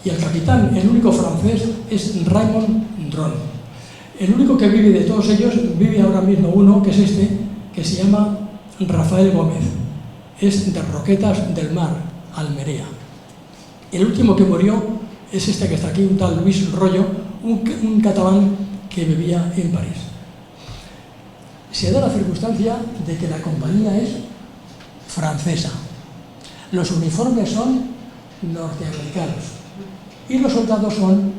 Y el capitán, el único francés, es Raymond Dron. El único que vive de todos ellos, vive ahora mismo uno, que es este, que se llama Rafael Gómez. Es de Roquetas del Mar, Almería. El último que murió es este que está aquí, un tal Luis Rollo, un catalán que vivía en París. Se da la circunstancia de que la compañía es francesa. Los uniformes son norteamericanos y los soldados son,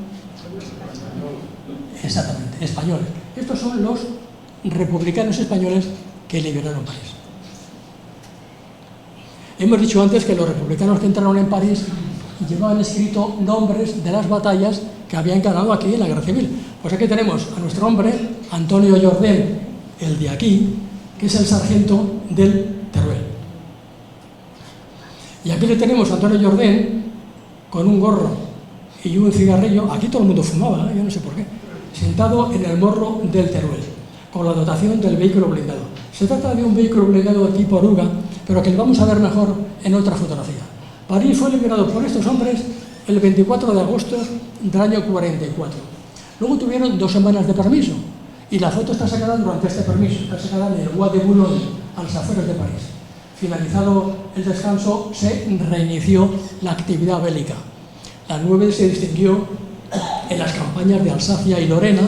exactamente, españoles. Estos son los republicanos españoles que liberaron París. Hemos dicho antes que los republicanos que entraron en París llevaban escrito nombres de las batallas que habían ganado aquí en la Guerra Civil. Pues aquí tenemos a nuestro hombre, Antonio Jourdén, el de aquí, que es el sargento del Teruel. Y aquí le tenemos a Antonio Jourdén con un gorro y un cigarrillo. Aquí todo el mundo fumaba, yo no sé por qué. Sentado en el morro del Teruel, con la dotación del vehículo blindado. Se trata de un vehículo blindado de tipo oruga, pero que lo vamos a ver mejor en otra fotografía. París fue liberado por estos hombres el 24 de agosto del año 44. Luego tuvieron 2 semanas de permiso, y la foto está sacada durante este permiso, está sacada en el Bois de Boulogne, a las afueras de París. Finalizado el descanso, se reinició la actividad bélica. La 9 se distinguió en las campañas de Alsacia y Lorena,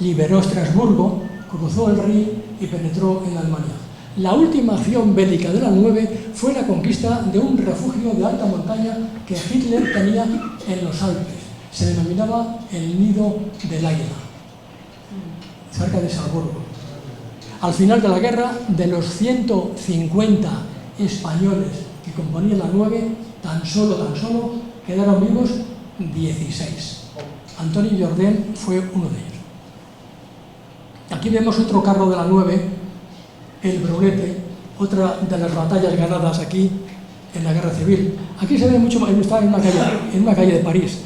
liberó Estrasburgo, cruzó el Rin y penetró en Alemania. La última acción bélica de la 9 fue la conquista de un refugio de alta montaña que Hitler tenía en los Alpes. Se denominaba el Nido del Águila, cerca de Salzburgo. Al final de la guerra, de los 150 españoles que componían la 9, tan solo quedaron vivos 16. Antonio Jourdén fue uno de ellos. Aquí vemos otro carro de la 9, el Brunete, otra de las batallas ganadas aquí en la Guerra Civil. Aquí se ve mucho, está en una calle de París.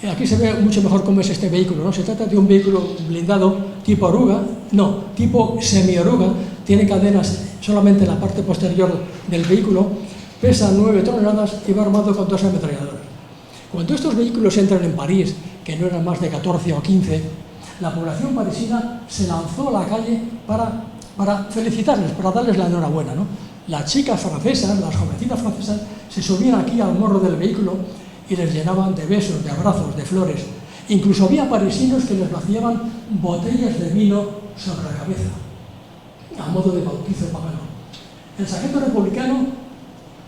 Aquí se ve mucho mejor cómo es este vehículo, ¿no? Se trata de un vehículo blindado tipo oruga, no, tipo semi-oruga, tiene cadenas solamente en la parte posterior del vehículo, pesa 9 toneladas y va armado con 2 ametralladoras. Cuando estos vehículos entran en París, que no eran más de 14 o 15, la población parisina se lanzó a la calle para felicitarles, para darles la enhorabuena, ¿no? Las chicas francesas, las jovencitas francesas, se subían aquí al morro del vehículo y les llenaban de besos, de abrazos, de flores. Incluso había parisinos que les vaciaban botellas de vino sobre la cabeza. a modo de bautizo pagano. El sargento republicano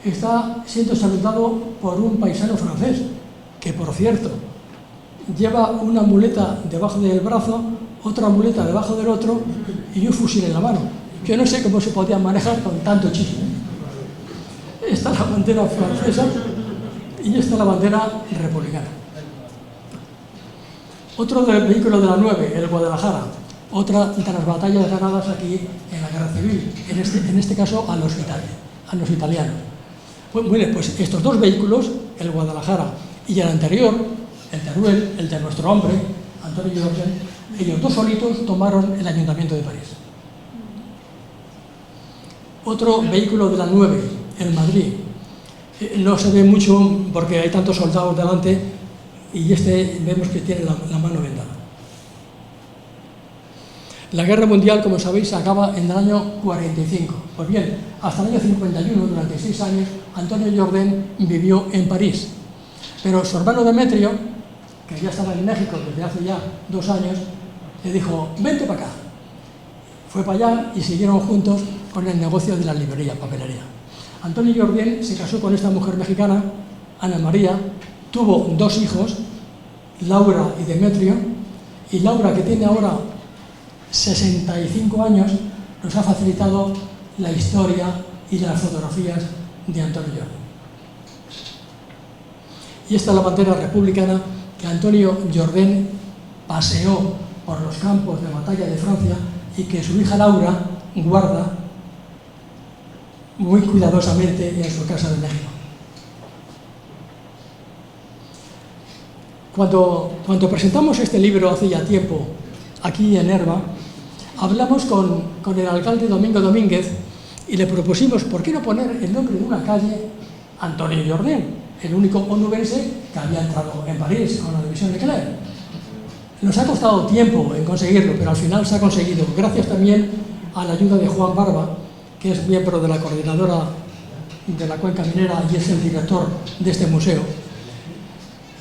está siendo saludado por un paisano francés, que por cierto lleva una muleta debajo del brazo, otra muleta debajo del otro y un fusil en la mano. Yo no sé cómo se podía manejar con tanto chisme. Esta es la bandera francesa y esta es la bandera republicana. Otro del vehículo de la 9, el Guadalajara, otra de las batallas ganadas aquí en la Guerra Civil, en este caso a los italianos. Pues estos dos vehículos, el Guadalajara y el anterior, el Teruel, el de nuestro hombre, Antonio Jourdan, ellos dos solitos tomaron el Ayuntamiento de París. Otro vehículo de la 9, el Madrid. No se ve mucho porque hay tantos soldados delante y este vemos que tiene la mano vendada. La Guerra Mundial, como sabéis, acaba en el año 45. Pues bien, hasta el año 51, durante 6 años, Antonio Jourdan vivió en París. Pero su hermano Demetrio, que ya estaba en México desde hace ya 2 años, le dijo, vente para acá. Fue para allá y siguieron juntos con el negocio de la librería, papelería. Antonio Jourdan se casó con esta mujer mexicana, Ana María, tuvo 2 hijos, Laura y Demetrio, y Laura, que tiene ahora 65 años, nos ha facilitado la historia y las fotografías de Antonio Jourdan. Y esta es la bandera republicana que Antonio Jourdan paseó por los campos de batalla de Francia y que su hija Laura guarda muy cuidadosamente en su casa de México. Cuando presentamos este libro hace ya tiempo aquí en Nerva, hablamos con el alcalde Domingo Domínguez y le propusimos, ¿por qué no poner el nombre de una calle Antonio Jourdan, el único onubense que había entrado en París con la división Leclerc? Nos ha costado tiempo en conseguirlo, pero al final se ha conseguido, gracias también a la ayuda de Juan Barba, que es miembro de la coordinadora de la Cuenca Minera y es el director de este museo.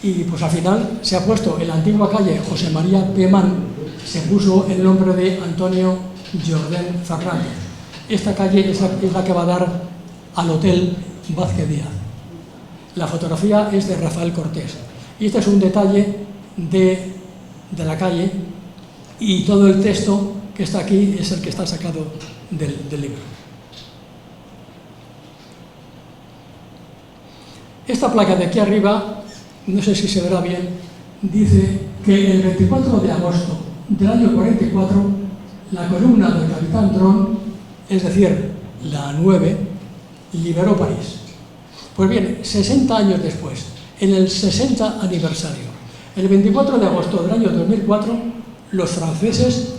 Y pues al final se ha puesto en la antigua calle José María Pemán, se puso el nombre de Antonio Jourdan Fernández. Esta calle es la que va a dar al Hotel Vázquez Díaz. La fotografía es de Rafael Cortés. Y este es un detalle de la calle y todo el texto que está aquí es el que está sacado del libro. Esta placa de aquí arriba, no sé si se verá bien, dice que el 24 de agosto del año 44, la columna del capitán Dron, es decir, la 9, liberó París. Pues bien, 60 años después, en el 60 aniversario, el 24 de agosto del año 2004, los franceses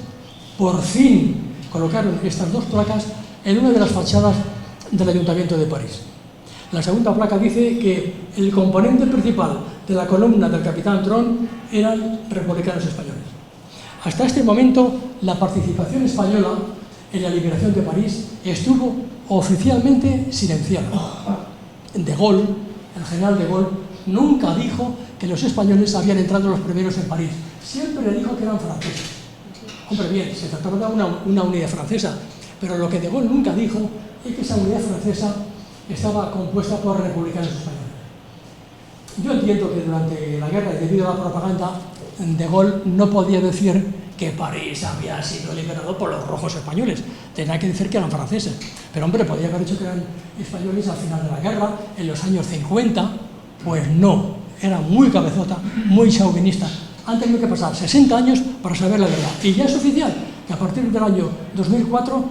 por fin colocaron estas 2 placas en una de las fachadas del Ayuntamiento de París. La segunda placa dice que el componente principal de la columna del capitán Dron eran republicanos españoles. Hasta este momento, la participación española en la liberación de París estuvo oficialmente silenciada. De Gaulle, el general de Gaulle, nunca dijo que los españoles habían entrado los primeros en París. Siempre dijo que eran franceses. Hombre, bien, se trataba de una unidad francesa, pero lo que de Gaulle nunca dijo es que esa unidad francesa estaba compuesta por republicanos españoles. Yo entiendo que durante la guerra, y debido a la propaganda, de Gaulle no podía decir que París había sido liberado por los rojos españoles. Tenía que decir que eran franceses. Pero hombre, podía haber dicho que eran españoles al final de la guerra, en los años 50. Pues no, era muy cabezota, muy chauvinista. Han tenido que pasar 60 años para saber la verdad. Y ya es oficial que a partir del año 2004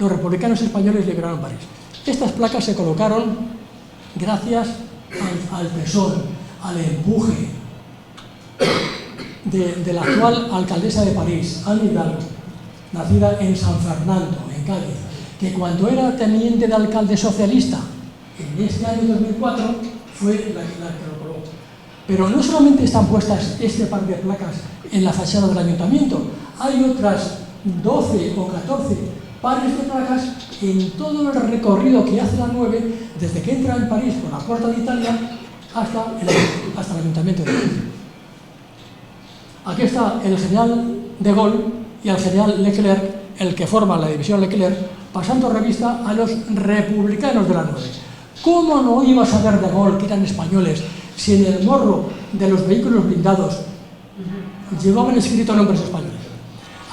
los republicanos españoles liberaron París. Estas placas se colocaron gracias al tesón, al empuje de la actual alcaldesa de París, Anne Hidalgo, nacida en San Fernando, en Cádiz, que cuando era teniente de alcalde socialista, en este año 2004, fue la que lo colocó. Pero no solamente están puestas este par de placas en la fachada del ayuntamiento, hay otras 12 o 14 pares de placas en todo el recorrido que hace la 9, desde que entra en París por la Puerta de Italia hasta el ayuntamiento de París. Aquí está el general de Gaulle y el general Leclerc el que forma la división Leclerc, pasando revista a los republicanos de la 9. ¿Cómo no iba a saber de Gaulle que eran españoles si en el morro de los vehículos blindados llevaban escrito nombres españoles?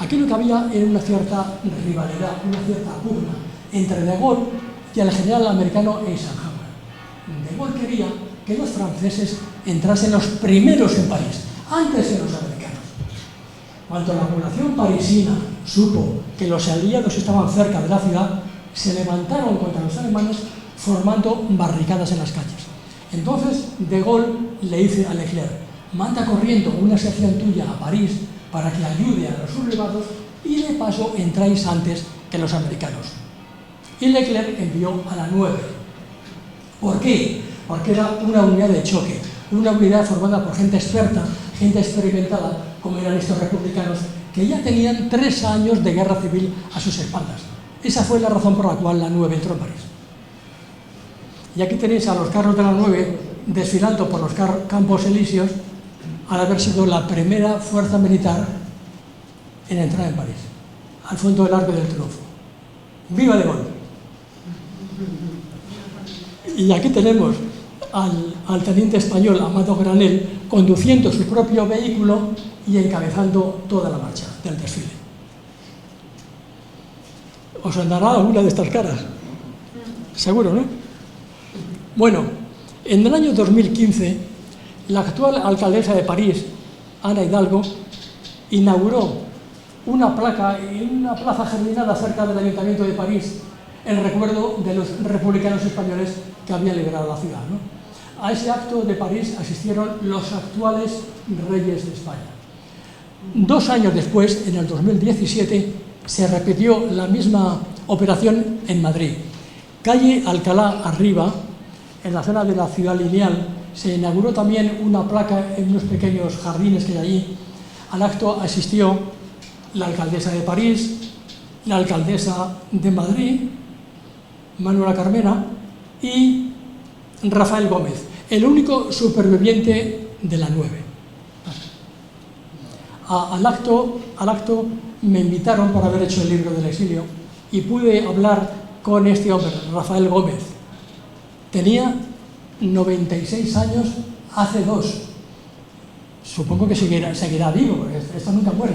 Aquí lo que había era una cierta rivalidad, una cierta pugna entre de Gaulle y el general americano Eisenhower. De Gaulle quería que los franceses entrasen los primeros en París, antes que los americanos. Cuando la población parisina supo que los aliados estaban cerca de la ciudad, se levantaron contra los alemanes formando barricadas en las calles. Entonces, de Gaulle le dice a Leclerc: manda corriendo una sección tuya a París para que ayude a los sublevados y de paso entráis antes que los americanos. Y Leclerc envió a la 9. ¿Por qué? Porque era una unidad de choque, una unidad formada por gente experta, gente experimentada, como eran estos republicanos, que ya tenían 3 años de guerra civil a sus espaldas. Esa fue la razón por la cual la 9 entró en París. Y aquí tenéis a los carros de la 9 desfilando por los campos elíseos al haber sido la primera fuerza militar en entrar en París, al fondo del Arco del Triunfo. ¡Viva de Gaulle! Y aquí tenemos al teniente español Amado Granell conduciendo su propio vehículo y encabezando toda la marcha del desfile. ¿Os sonará alguna de estas caras? Seguro, ¿no? Bueno, en el año 2015, la actual alcaldesa de París, Ana Hidalgo, inauguró una placa en una plaza jardinada cerca del Ayuntamiento de París en recuerdo de los republicanos españoles que habían liberado la ciudad, ¿no? A ese acto de París asistieron los actuales reyes de España. 2 años después, en el 2017, se repitió la misma operación en Madrid. Calle Alcalá Arriba, en la zona de la Ciudad Lineal, se inauguró también una placa en unos pequeños jardines que hay allí. Al acto asistió la alcaldesa de París, la alcaldesa de Madrid, Manuela Carmena, y Rafael Gómez, el único superviviente de la 9. Al acto me invitaron por haber hecho el libro del exilio y pude hablar con este hombre, Rafael Gómez. Tenía 96 años hace 2. Supongo que seguirá vivo, porque esto nunca muere.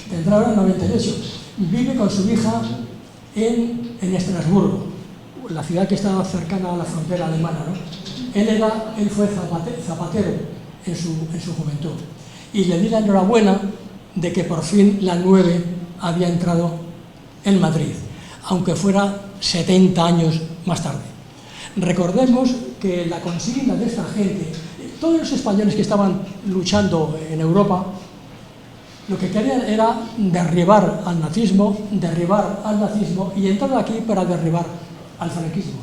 Tendrá ahora 98. Vive con su hija en Estrasburgo, la ciudad que está cercana a la frontera alemana, ¿no? Él fue zapatero en su juventud. Y le di la enhorabuena de que por fin la 9 había entrado en Madrid, aunque fuera 70 años más tarde. Recordemos que la consigna de esta gente, todos los españoles que estaban luchando en Europa, lo que querían era derribar al nazismo y entrar aquí para derribar al franquismo.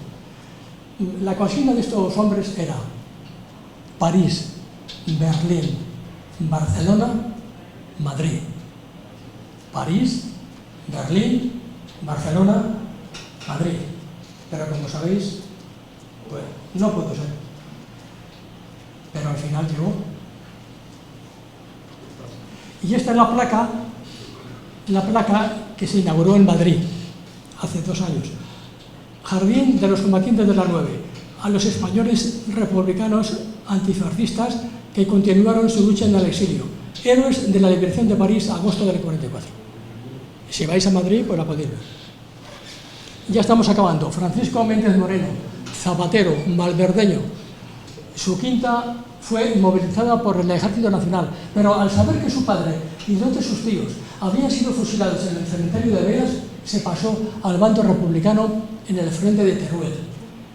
La consigna de estos hombres era París, Berlín, Barcelona, Madrid. París, Berlín, Barcelona, Madrid. Pero como sabéis, pues no pudo ser. Pero al final llegó. Y esta es la placa que se inauguró en Madrid hace 2 años. Jardín de los combatientes de la 9, a los españoles republicanos antifascistas que continuaron su lucha en el exilio. Héroes de la liberación de París, agosto del 44. Si vais a Madrid, pues la podéis ver. Ya estamos acabando. Francisco Méndez Moreno, zapatero, malverdeño. Su quinta fue movilizada por el Ejército Nacional, pero al saber que su padre y 2 de sus tíos habían sido fusilados en el cementerio de Beas, se pasó al bando republicano en el frente de Teruel.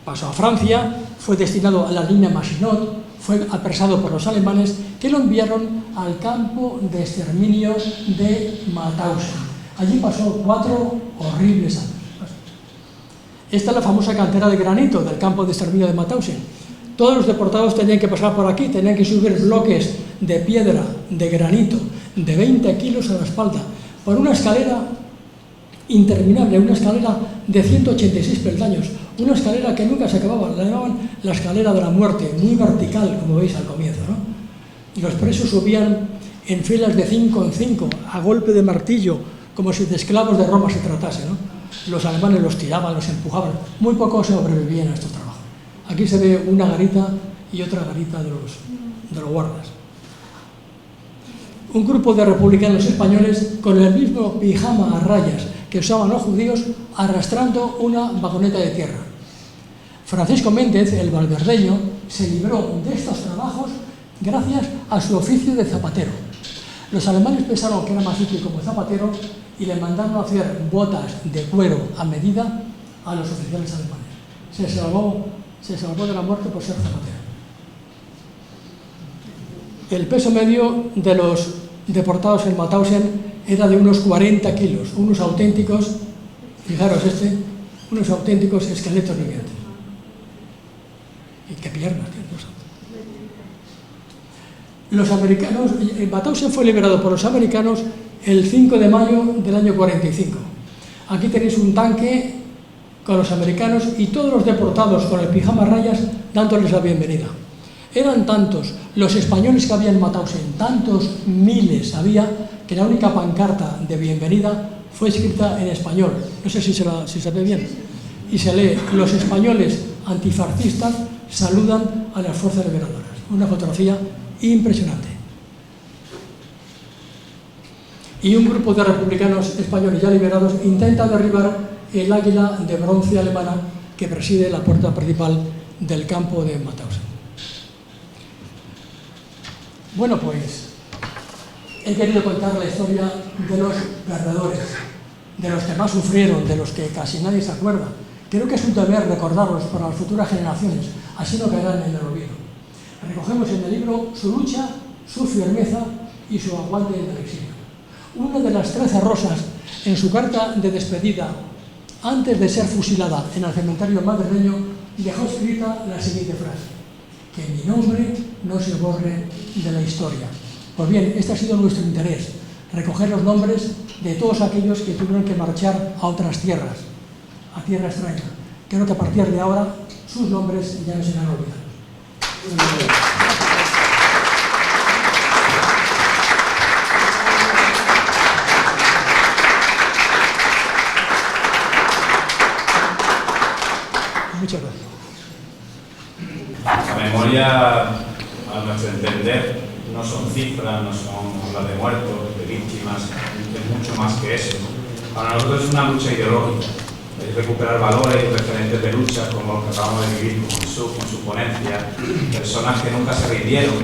Pasó a Francia, fue destinado a la línea Maginot, fue apresado por los alemanes que lo enviaron al campo de exterminio de Mauthausen. Allí pasó 4 horribles años. Esta es la famosa cantera de granito del campo de exterminio de Mauthausen. Todos los deportados tenían que pasar por aquí, tenían que subir bloques de piedra, de granito, de 20 kilos a la espalda, por una escalera interminable, una escalera de 186 peldaños, una escalera que nunca se acababa, la llamaban la escalera de la muerte, muy vertical, como veis al comienzo, ¿no? Y los presos subían en filas de 5 en 5, a golpe de martillo, como si de esclavos de Roma se tratase, ¿no? Los alemanes los tiraban, los empujaban, muy pocos sobrevivían a estos trabajos. Aquí se ve una garita y otra garita de los guardas. Un grupo de republicanos españoles con el mismo pijama a rayas que usaban los judíos, arrastrando una vagoneta de tierra. Francisco Méndez, el valverdeño, se libró de estos trabajos gracias a su oficio de zapatero. Los alemanes pensaron que era más útil como zapatero y le mandaron a hacer botas de cuero a medida a los oficiales alemanes. Se salvó de la muerte por ser zapatero. El peso medio de los deportados en Mauthausen era de unos 40 kilos, unos auténticos, fijaros unos auténticos esqueletos vivientes. ¿Y qué piernas tienen los americanos? Mauthausen fue liberado por los americanos el 5 de mayo del año 45. Aquí tenéis un tanque con los americanos y todos los deportados con el pijama a rayas dándoles la bienvenida. Eran tantos los españoles que había en Mauthausen, tantos miles había, que la única pancarta de bienvenida fue escrita en español. No sé si se ve bien. Y se lee: los españoles antifascistas saludan a las fuerzas liberadoras. Una fotografía impresionante. Y un grupo de republicanos españoles ya liberados intenta derribar el águila de bronce alemana que preside la puerta principal del campo de Mauthausen. Bueno, pues he querido contar la historia de los perdedores, de los que más sufrieron, de los que casi nadie se acuerda. Creo que es un deber recordarlos para las futuras generaciones, así no caerán en el olvido. Recogemos en el libro su lucha, su firmeza y su aguante en el exilio. Una de las 13 rosas, en su carta de despedida, antes de ser fusilada en el cementerio madrileño, dejó escrita la siguiente frase: que mi nombre no se borre de la historia. Pues bien, este ha sido nuestro interés, recoger los nombres de todos aquellos que tuvieron que marchar a otras tierras, a tierra extraña. Creo que a partir de ahora sus nombres ya no serán olvidados. Muchas gracias. La memoria, a nuestro entender, no son cifras, no son las de muertos, de víctimas, es mucho más que eso. Para nosotros es una lucha ideológica, es recuperar valores y referentes de lucha como los que acabamos de vivir con su ponencia, personas que nunca se rindieron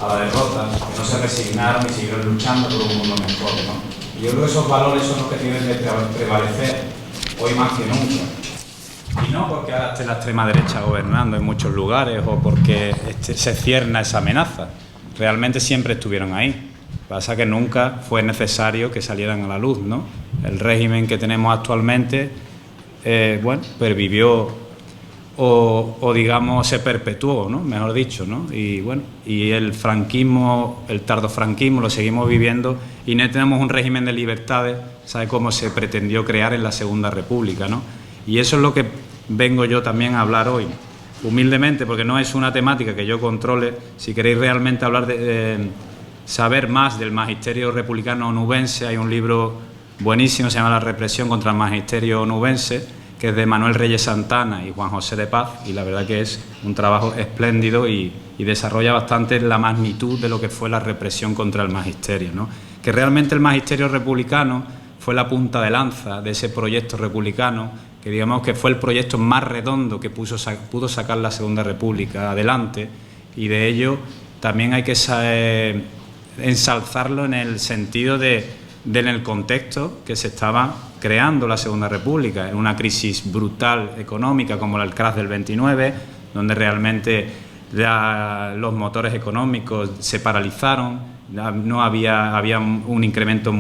a la derrota, que no se resignaron y siguieron luchando por un mundo mejor, ¿no? Y yo creo que esos valores son los que tienen que prevalecer hoy más que nunca. Y no porque ahora esté la extrema derecha gobernando en muchos lugares o porque se cierna esa amenaza. Realmente siempre estuvieron ahí. Pasa que nunca fue necesario que salieran a la luz, ¿no? El régimen que tenemos actualmente, bueno, pervivió o digamos se perpetuó, ¿no? Mejor dicho, ¿no? Y bueno, y el franquismo, el tardofranquismo lo seguimos viviendo y no tenemos un régimen de libertades, ¿sabe cómo se pretendió crear en la Segunda República, ¿no? Y eso es lo que vengo yo también a hablar hoy, humildemente, porque no es una temática que yo controle. Si queréis realmente hablar saber más del magisterio republicano onubense, hay un libro buenísimo, se llama La represión contra el magisterio onubense, que es de Manuel Reyes Santana y Juan José de Paz, y la verdad que es un trabajo espléndido y desarrolla bastante la magnitud de lo que fue la represión contra el magisterio, ¿no? Que realmente el magisterio republicano fue la punta de lanza de ese proyecto republicano, que digamos que fue el proyecto más redondo que pudo sacar la Segunda República adelante, y de ello también hay que ensalzarlo en el sentido en el contexto que se estaba creando la Segunda República, en una crisis brutal económica como el crash del 29, donde realmente los motores económicos se paralizaron. No había un incremento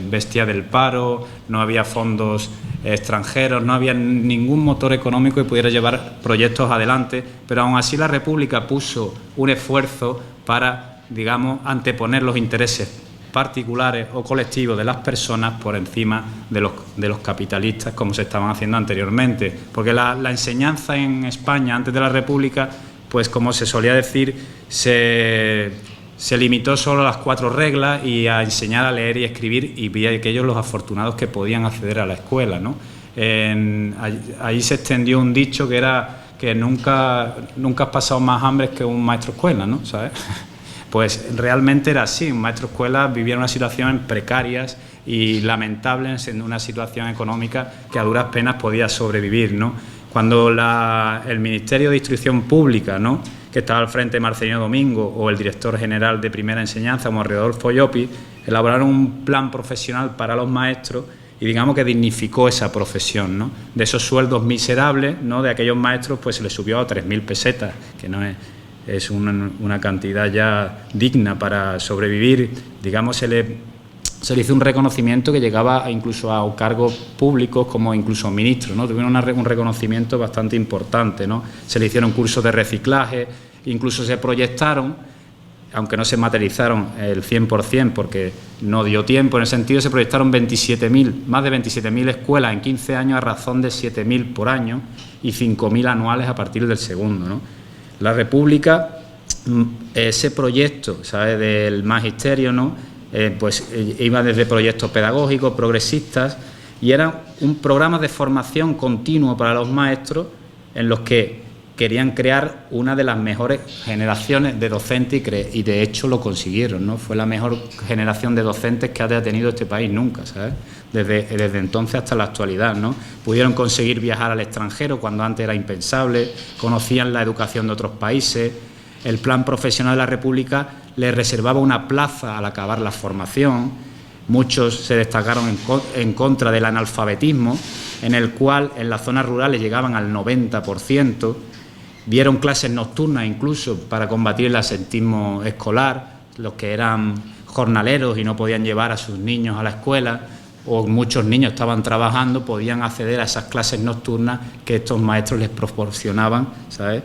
bestial del paro, no había fondos extranjeros, no había ningún motor económico que pudiera llevar proyectos adelante, pero aún así la República puso un esfuerzo para, digamos, anteponer los intereses particulares o colectivos de las personas por encima de los capitalistas, como se estaban haciendo anteriormente. Porque la enseñanza en España antes de la República, pues como se solía decir, se se limitó solo a las 4 reglas y a enseñar a leer y escribir, y vi aquellos los afortunados que podían acceder a la escuela, ¿no? Ahí se extendió un dicho que era que nunca has pasado más hambre que un maestro escuela, ¿no? ¿Sabes? Pues realmente era así. Un maestro escuela vivía unas situaciones precarias y lamentables, en una situación económica que a duras penas podía sobrevivir, ¿no? Cuando el Ministerio de Instrucción Pública, ¿no?, que estaba al frente de Marcelino Domingo, o el director general de Primera Enseñanza, como Rodolfo Llopis, elaboraron un plan profesional para los maestros y digamos que dignificó esa profesión, ¿no? De esos sueldos miserables, ¿no?, de aquellos maestros, pues se les subió a 3.000 pesetas, que no es una cantidad ya digna para sobrevivir. Digamos, se le hizo un reconocimiento que llegaba incluso a cargos públicos, como incluso ministros, ¿no? Tuvieron un reconocimiento bastante importante, ¿no? Se le hicieron cursos de reciclaje, incluso se proyectaron, aunque no se materializaron el 100%, porque no dio tiempo, en ese sentido se proyectaron más de 27.000 escuelas en 15 años, a razón de 7.000 por año y 5.000 anuales a partir del segundo, ¿no? La República, ese proyecto, ¿sabes?, del magisterio, ¿no?, pues iba desde proyectos pedagógicos, progresistas, y eran un programa de formación continuo para los maestros, en los que querían crear una de las mejores generaciones de docentes y de hecho lo consiguieron, ¿no? Fue la mejor generación de docentes que haya tenido este país nunca, ¿sabes? Desde entonces hasta la actualidad, ¿no? Pudieron conseguir viajar al extranjero cuando antes era impensable, conocían la educación de otros países. El plan profesional de la República les reservaba una plaza al acabar la formación. Muchos se destacaron en contra del analfabetismo, en el cual en las zonas rurales llegaban al 90%. Dieron clases nocturnas incluso para combatir el absentismo escolar, los que eran jornaleros y no podían llevar a sus niños a la escuela, o muchos niños estaban trabajando, podían acceder a esas clases nocturnas que estos maestros les proporcionaban, ¿sabes?,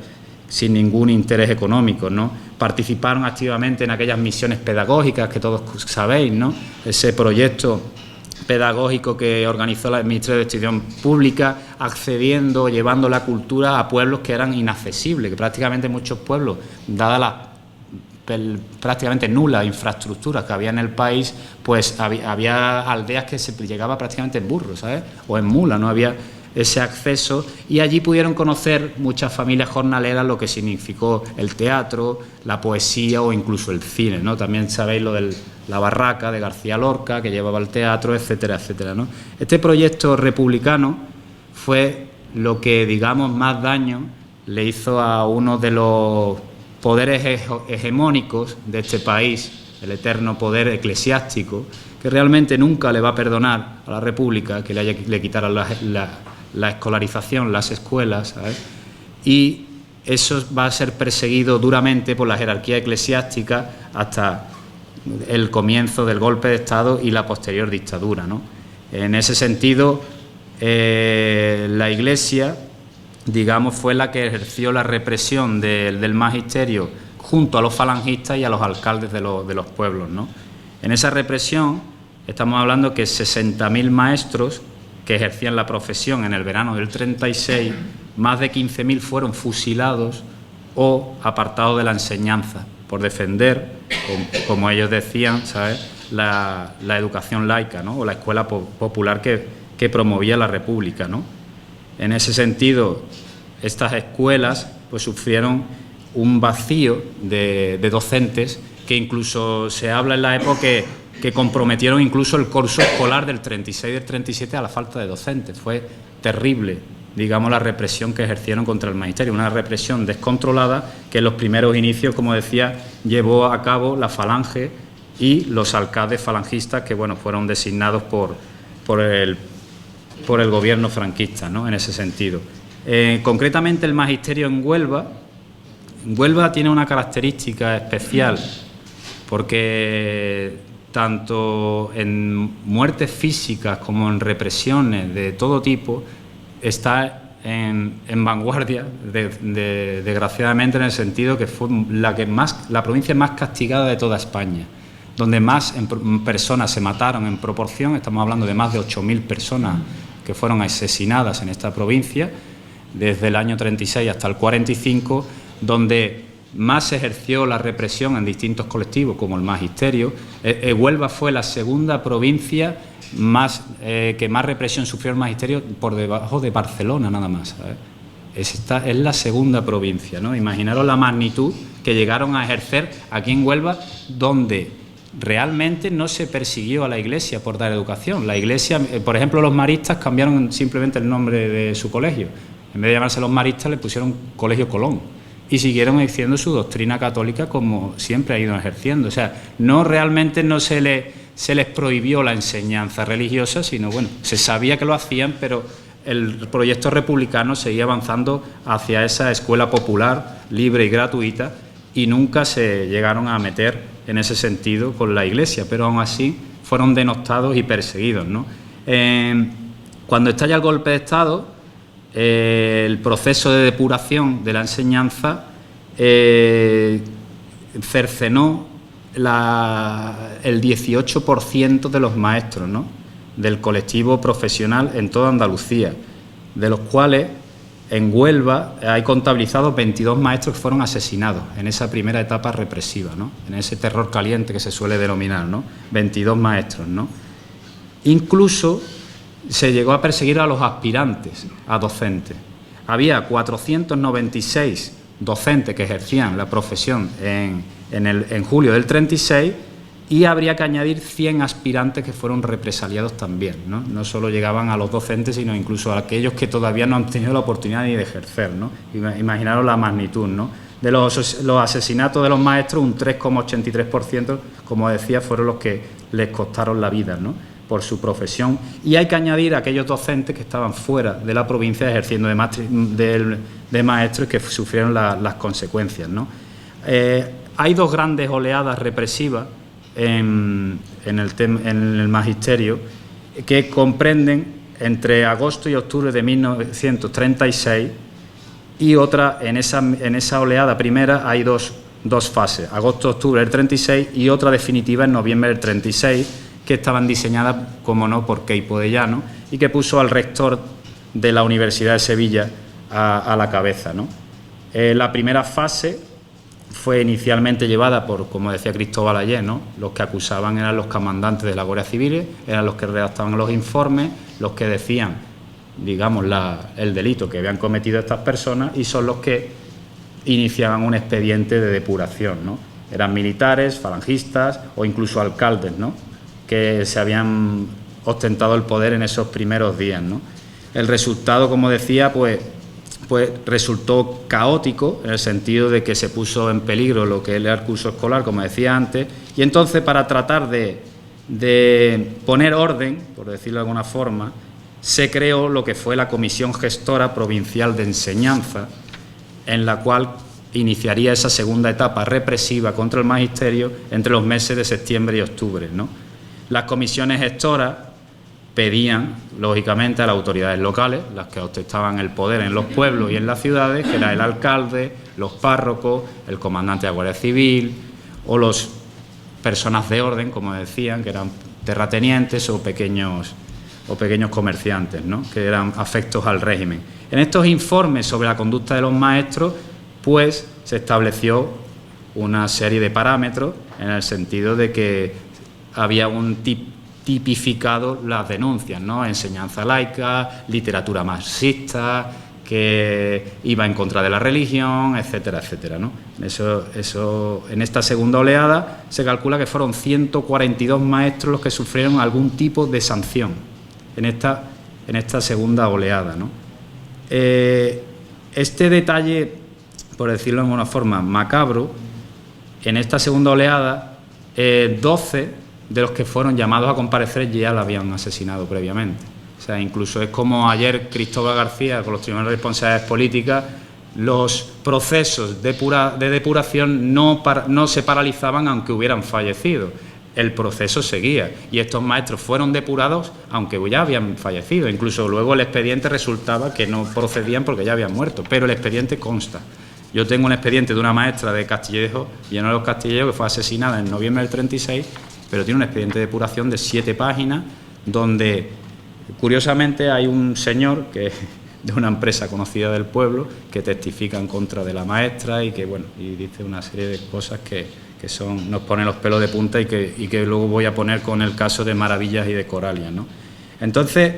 sin ningún interés económico, ¿no? Participaron activamente en aquellas misiones pedagógicas que todos sabéis, ¿no? Ese proyecto pedagógico que organizó el Ministerio de Instrucción Pública, accediendo, llevando la cultura a pueblos que eran inaccesibles, que prácticamente muchos pueblos, dadas las prácticamente nulas infraestructuras que había en el país, pues había aldeas que se llegaba prácticamente en burro, ¿sabes?, o en mula, no había ese acceso, y allí pudieron conocer muchas familias jornaleras lo que significó el teatro, la poesía o incluso el cine, ¿no? También sabéis lo de La Barraca de García Lorca, que llevaba el teatro, etcétera, etcétera, ¿no? Este proyecto republicano fue lo que, digamos, más daño le hizo a uno de los poderes hegemónicos de este país, el eterno poder eclesiástico, que realmente nunca le va a perdonar a la República que le quitaran la escolarización, las escuelas, ¿sabes? Y eso va a ser perseguido duramente por la jerarquía eclesiástica hasta el comienzo del golpe de Estado y la posterior dictadura, ¿no? En ese sentido, la Iglesia, digamos, fue la que ejerció la represión del magisterio junto a los falangistas y a los alcaldes de los pueblos, ¿no? En esa represión estamos hablando que 60.000 maestros que ejercían la profesión en el verano del 36, más de 15.000 fueron fusilados o apartados de la enseñanza por defender, como ellos decían, ¿sabes?, la educación laica, ¿no?, o la escuela popular que promovía la República, ¿no? En ese sentido, estas escuelas pues sufrieron un vacío de docentes, que incluso se habla en la época que comprometieron incluso el curso escolar del 36 y del 37 a la falta de docentes. Fue terrible, digamos, la represión que ejercieron contra el magisterio, una represión descontrolada que en los primeros inicios, como decía, llevó a cabo la Falange y los alcaldes falangistas que, bueno, fueron designados por el gobierno franquista, ¿no?, en ese sentido. Concretamente el magisterio en Huelva tiene una característica especial, porque tanto en muertes físicas como en represiones de todo tipo está en vanguardia, desgraciadamente, en el sentido que fue la provincia más castigada de toda España, donde más personas se mataron en proporción. Estamos hablando de más de 8.000 personas que fueron asesinadas en esta provincia desde el año 36 hasta el 45, donde más se ejerció la represión en distintos colectivos, como el magisterio. Huelva fue la segunda provincia que más represión sufrió el magisterio, por debajo de Barcelona nada más, ¿sabes? Es la segunda provincia, ¿no? Imaginaros la magnitud que llegaron a ejercer aquí en Huelva, donde realmente no se persiguió a la Iglesia por dar educación. La Iglesia, por ejemplo, los maristas cambiaron simplemente el nombre de su colegio. En vez de llamarse los maristas, le pusieron Colegio Colón y siguieron ejerciendo su doctrina católica como siempre ha ido ejerciendo. O sea, realmente no se les prohibió la enseñanza religiosa, sino, bueno, se sabía que lo hacían, pero el proyecto republicano seguía avanzando hacia esa escuela popular, libre y gratuita, y nunca se llegaron a meter en ese sentido con la Iglesia, pero aún así fueron denostados y perseguidos, ¿no? Cuando estalla el golpe de Estado, el proceso de depuración de la enseñanza cercenó el 18% de los maestros, ¿no?, del colectivo profesional en toda Andalucía, de los cuales en Huelva hay contabilizados 22 maestros que fueron asesinados en esa primera etapa represiva, ¿no?, en ese terror caliente que se suele denominar, ¿no? 22 maestros, ¿no? Incluso se llegó a perseguir a los aspirantes a docentes. Había 496 docentes que ejercían la profesión en julio del 36, y habría que añadir 100 aspirantes que fueron represaliados también, ¿no? No solo llegaban a los docentes, sino incluso a aquellos que todavía no han tenido la oportunidad ni de ejercer, ¿no? Imaginaros la magnitud, ¿no? De los asesinatos de los maestros, un 3,83%, como decía, fueron los que les costaron la vida, ¿no?, por su profesión. Y hay que añadir a aquellos docentes que estaban fuera de la provincia ejerciendo de maestros y que sufrieron las consecuencias, ¿no? Hay dos grandes oleadas represivas en el magisterio, que comprenden entre agosto y octubre de 1936, y otra, en esa oleada primera hay dos fases, agosto-octubre del 36 y otra definitiva en noviembre del 36, que estaban diseñadas, como no, por Queipo de Llano, y que puso al rector de la Universidad de Sevilla a la cabeza, ¿no? La primera fase fue inicialmente llevada por, como decía Cristóbal ayer, ¿no?, los que acusaban eran los comandantes de la Guardia Civil, eran los que redactaban los informes, los que decían, digamos, el delito que habían cometido estas personas, y son los que iniciaban un expediente de depuración, ¿no? Eran militares, falangistas o incluso alcaldes, ¿no?, que se habían ostentado el poder en esos primeros días, ¿no? El resultado, como decía, pues resultó caótico, en el sentido de que se puso en peligro lo que era el curso escolar, como decía antes, y entonces, para tratar de poner orden, por decirlo de alguna forma, se creó lo que fue la Comisión Gestora Provincial de Enseñanza, en la cual iniciaría esa segunda etapa represiva contra el magisterio entre los meses de septiembre y octubre, ¿no? Las comisiones gestoras pedían, lógicamente, a las autoridades locales, las que ostentaban el poder en los pueblos y en las ciudades, que era el alcalde, los párrocos, el comandante de la Guardia Civil o las personas de orden, como decían, que eran terratenientes o pequeños comerciantes, ¿no?, que eran afectos al régimen. En estos informes sobre la conducta de los maestros, pues se estableció una serie de parámetros, en el sentido de que había tipificado las denuncias, ¿no?, enseñanza laica, literatura marxista, que iba en contra de la religión, etcétera, etcétera, ¿no? Eso, en esta segunda oleada se calcula que fueron 142 maestros los que sufrieron algún tipo de sanción en esta segunda oleada, ¿no? Este detalle, por decirlo de alguna forma, macabro, en esta segunda oleada, 12 de los que fueron llamados a comparecer ya la habían asesinado previamente. O sea, incluso es como ayer Cristóbal García, con los tribunales de responsabilidades políticas, los procesos de depuración no se paralizaban aunque hubieran fallecido. El proceso seguía y estos maestros fueron depurados aunque ya habían fallecido. Incluso luego el expediente resultaba que no procedían porque ya habían muerto, pero el expediente consta. Yo tengo un expediente de una maestra de Castillejo, Llano de los Castillejos, que fue asesinada en noviembre del 36, pero tiene un expediente de depuración de 7 páginas, donde curiosamente hay un señor que de una empresa conocida del pueblo que testifica en contra de la maestra y que, bueno, y dice una serie de cosas que nos ponen los pelos de punta y que luego voy a poner con el caso de Maravillas y de Coralia, ¿no? Entonces,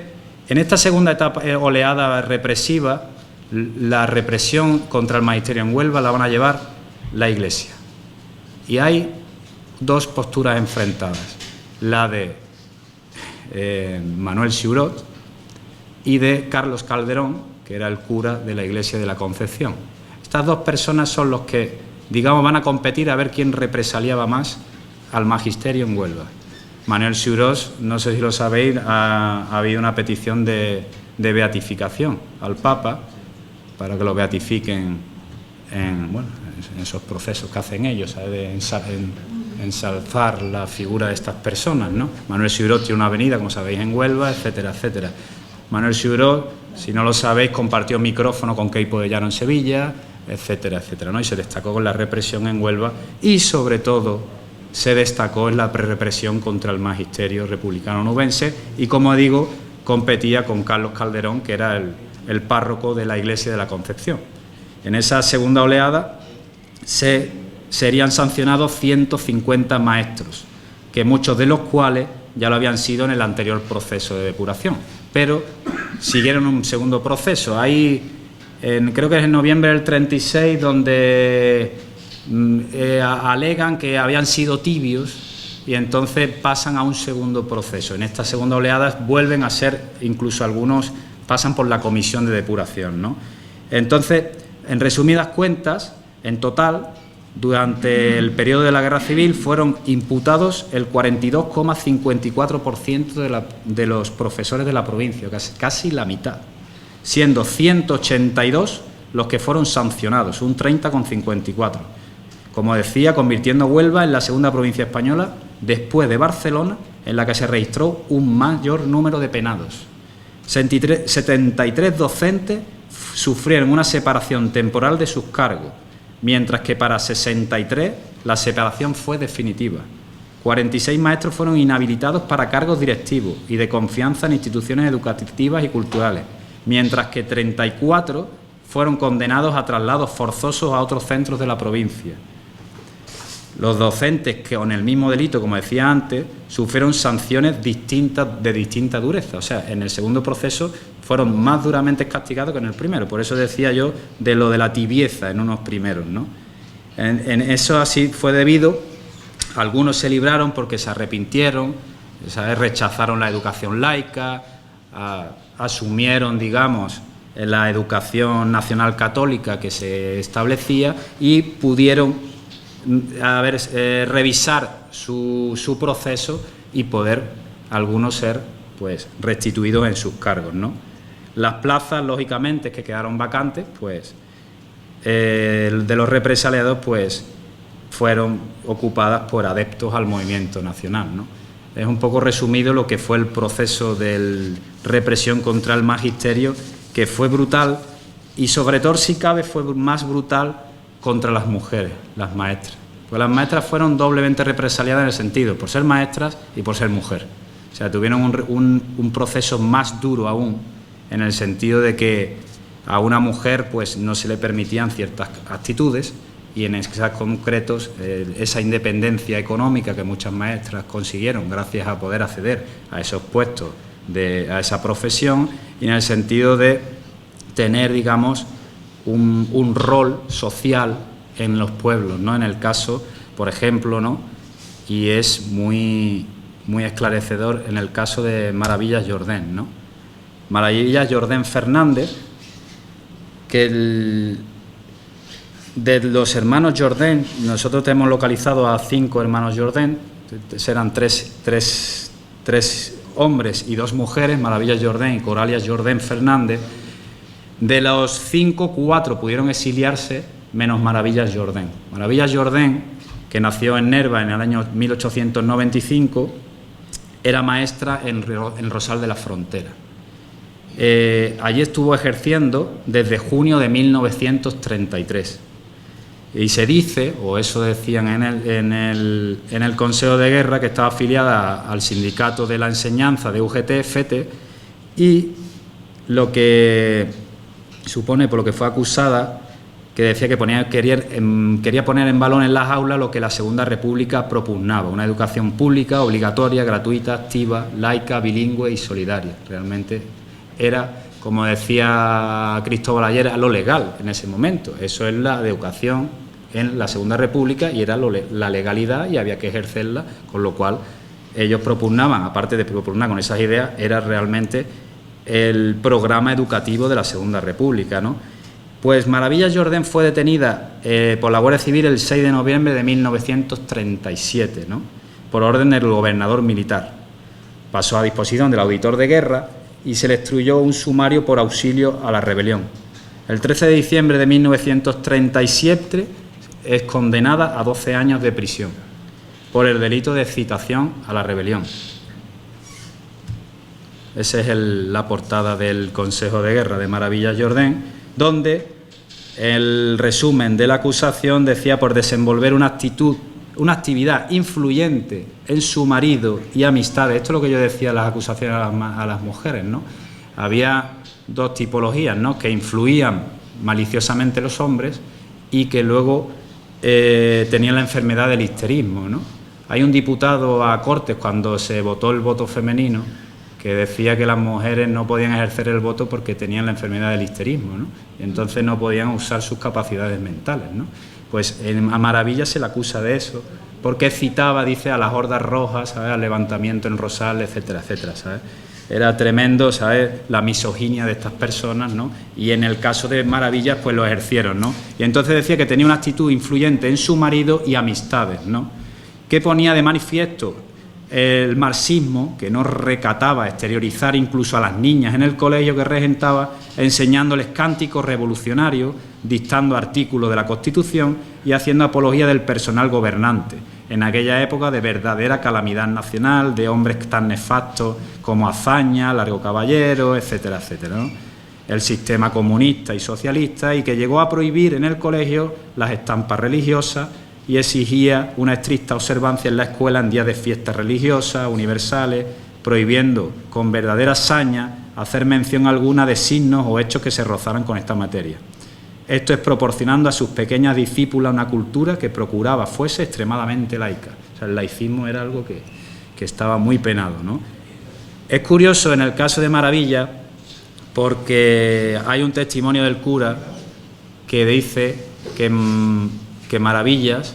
en esta segunda etapa, oleada represiva, la represión contra el magisterio en Huelva la van a llevar la Iglesia. Y hay dos posturas enfrentadas, la de Manuel Siurot y de Carlos Calderón, que era el cura de la Iglesia de la Concepción. Estas dos personas son los que, digamos, van a competir a ver quién represaliaba más al magisterio en Huelva. Manuel Siurot, no sé si lo sabéis, ha habido una petición de beatificación al Papa para que lo beatifiquen en esos procesos que hacen ellos, ¿sabes? De ensalzar la figura de estas personas, ¿no? Manuel Siurot tiene una avenida, como sabéis, en Huelva, etcétera, etcétera. Manuel Siurot, si no lo sabéis, compartió micrófono con Queipo de Llano en Sevilla, etcétera, etcétera, ¿no? Y se destacó con la represión en Huelva y, sobre todo, se destacó en la represión contra el magisterio republicano nubense y, como digo, competía con Carlos Calderón, que era el párroco de la Iglesia de la Concepción. En esa segunda oleada serían sancionados 150 maestros, que muchos de los cuales ya lo habían sido en el anterior proceso de depuración, pero siguieron un segundo proceso. Hay, creo que es en noviembre del 36, donde alegan que habían sido tibios y entonces pasan a un segundo proceso. En esta segunda oleada vuelven a ser, incluso algunos pasan por la comisión de depuración, ¿no? Entonces, en resumidas cuentas, en total, durante el periodo de la Guerra Civil fueron imputados el 42,54% de los profesores de la provincia, casi la mitad, siendo 182 los que fueron sancionados, un 30,54%. Como decía, convirtiendo Huelva en la segunda provincia española, después de Barcelona, en la que se registró un mayor número de penados. 73 docentes sufrieron una separación temporal de sus cargos, mientras que para 63 la separación fue definitiva. 46 maestros fueron inhabilitados para cargos directivos y de confianza en instituciones educativas y culturales, mientras que 34 fueron condenados a traslados forzosos a otros centros de la provincia. Los docentes que con el mismo delito, como decía antes, sufrieron sanciones de distinta dureza. O sea, en el segundo proceso fueron más duramente castigados que en el primero. Por eso decía yo de lo de la tibieza en unos primeros, ¿no? En eso así fue debido. Algunos se libraron porque se arrepintieron, ¿sabes? Rechazaron la educación laica, asumieron, digamos, la educación nacional católica que se establecía y pudieron revisar su proceso y poder algunos ser, pues, restituidos en sus cargos, ¿no? Las plazas, lógicamente, que quedaron vacantes, pues, de los represaliados, pues, fueron ocupadas por adeptos al movimiento nacional, ¿no? Es un poco resumido lo que fue el proceso de represión contra el magisterio, que fue brutal y, sobre todo, si cabe, fue más brutal contra las mujeres, las maestras. Pues las maestras fueron doblemente represaliadas en el sentido, por ser maestras y por ser mujer. O sea, tuvieron un proceso más duro aún, en el sentido de que a una mujer pues no se le permitían ciertas actitudes y en esos concretos esa independencia económica que muchas maestras consiguieron gracias a poder acceder a esos puestos, a esa profesión, y en el sentido de tener, digamos, un rol social en los pueblos, ¿no? En el caso, por ejemplo, ¿no? Y es muy esclarecedor en el caso de Maravillas Jordén, ¿no? Maravillas Jordén Fernández, que de los hermanos Jordén, nosotros tenemos localizado a 5 hermanos Jordén, serán tres hombres y 2 mujeres, Maravillas Jordén y Coralia Jordén Fernández. De los 5, 4 pudieron exiliarse, menos Maravillas Jordén. Maravillas Jordén, que nació en Nerva en el año 1895, era maestra en Rosal de la Frontera. Allí estuvo ejerciendo desde junio de 1933. Y se dice, o eso decían en el Consejo de Guerra, que estaba afiliada al Sindicato de la Enseñanza de UGT-FT, y lo que supone por lo que fue acusada, que decía que quería poner en valor en las aulas lo que la Segunda República propugnaba, una educación pública, obligatoria, gratuita, activa, laica, bilingüe y solidaria. Realmente era, como decía Cristóbal ayer, a lo legal en ese momento. Eso es la educación en la Segunda República y era la legalidad y había que ejercerla, con lo cual ellos propugnaban, aparte de propugnar con esas ideas, era realmente el programa educativo de la Segunda República, ¿no? Pues Maravillas Jordén fue detenida por la Guardia Civil el 6 de noviembre de 1937, ¿no? Por orden del gobernador militar. Pasó a disposición del auditor de guerra y se le instruyó un sumario por auxilio a la rebelión. El 13 de diciembre de 1937 es condenada a 12 años de prisión por el delito de excitación a la rebelión. Esa es la portada del Consejo de Guerra de Maravillas Jordén, donde el resumen de la acusación decía por desenvolver una actividad influyente en su marido y amistades. Esto es lo que yo decía en las acusaciones a las mujeres, ¿no? Había dos tipologías, ¿no? Que influían maliciosamente los hombres y que luego tenían la enfermedad del histerismo, ¿no? Hay un diputado a Cortes, cuando se votó el voto femenino, que decía que las mujeres no podían ejercer el voto porque tenían la enfermedad del histerismo, ¿no? Y entonces no podían usar sus capacidades mentales, ¿no? Pues a Maravilla se le acusa de eso, porque citaba, dice, a las hordas rojas, ¿sabes?, al levantamiento en Rosales, etcétera, etcétera, ¿sabes? Era tremendo, ¿sabes?, la misoginia de estas personas, ¿no? Y en el caso de Maravillas, pues lo ejercieron, ¿no? Y entonces decía que tenía una actitud influyente en su marido y amistades, ¿no? Que ponía de manifiesto el marxismo, que no recataba exteriorizar incluso a las niñas en el colegio que regentaba, enseñándoles cánticos revolucionarios, dictando artículos de la Constitución y haciendo apología del personal gobernante, en aquella época de verdadera calamidad nacional, de hombres tan nefastos como Azaña, Largo Caballero, etcétera, etcétera, ¿no? El sistema comunista y socialista, y que llegó a prohibir en el colegio las estampas religiosas y exigía una estricta observancia en la escuela en días de fiestas religiosas, universales, prohibiendo con verdadera saña hacer mención alguna de signos o hechos que se rozaran con esta materia. Esto es proporcionando a sus pequeñas discípulas una cultura que procuraba fuese extremadamente laica. O sea, el laicismo era algo que estaba muy penado, ¿no? Es curioso en el caso de Maravilla, porque hay un testimonio del cura que dice que Maravillas,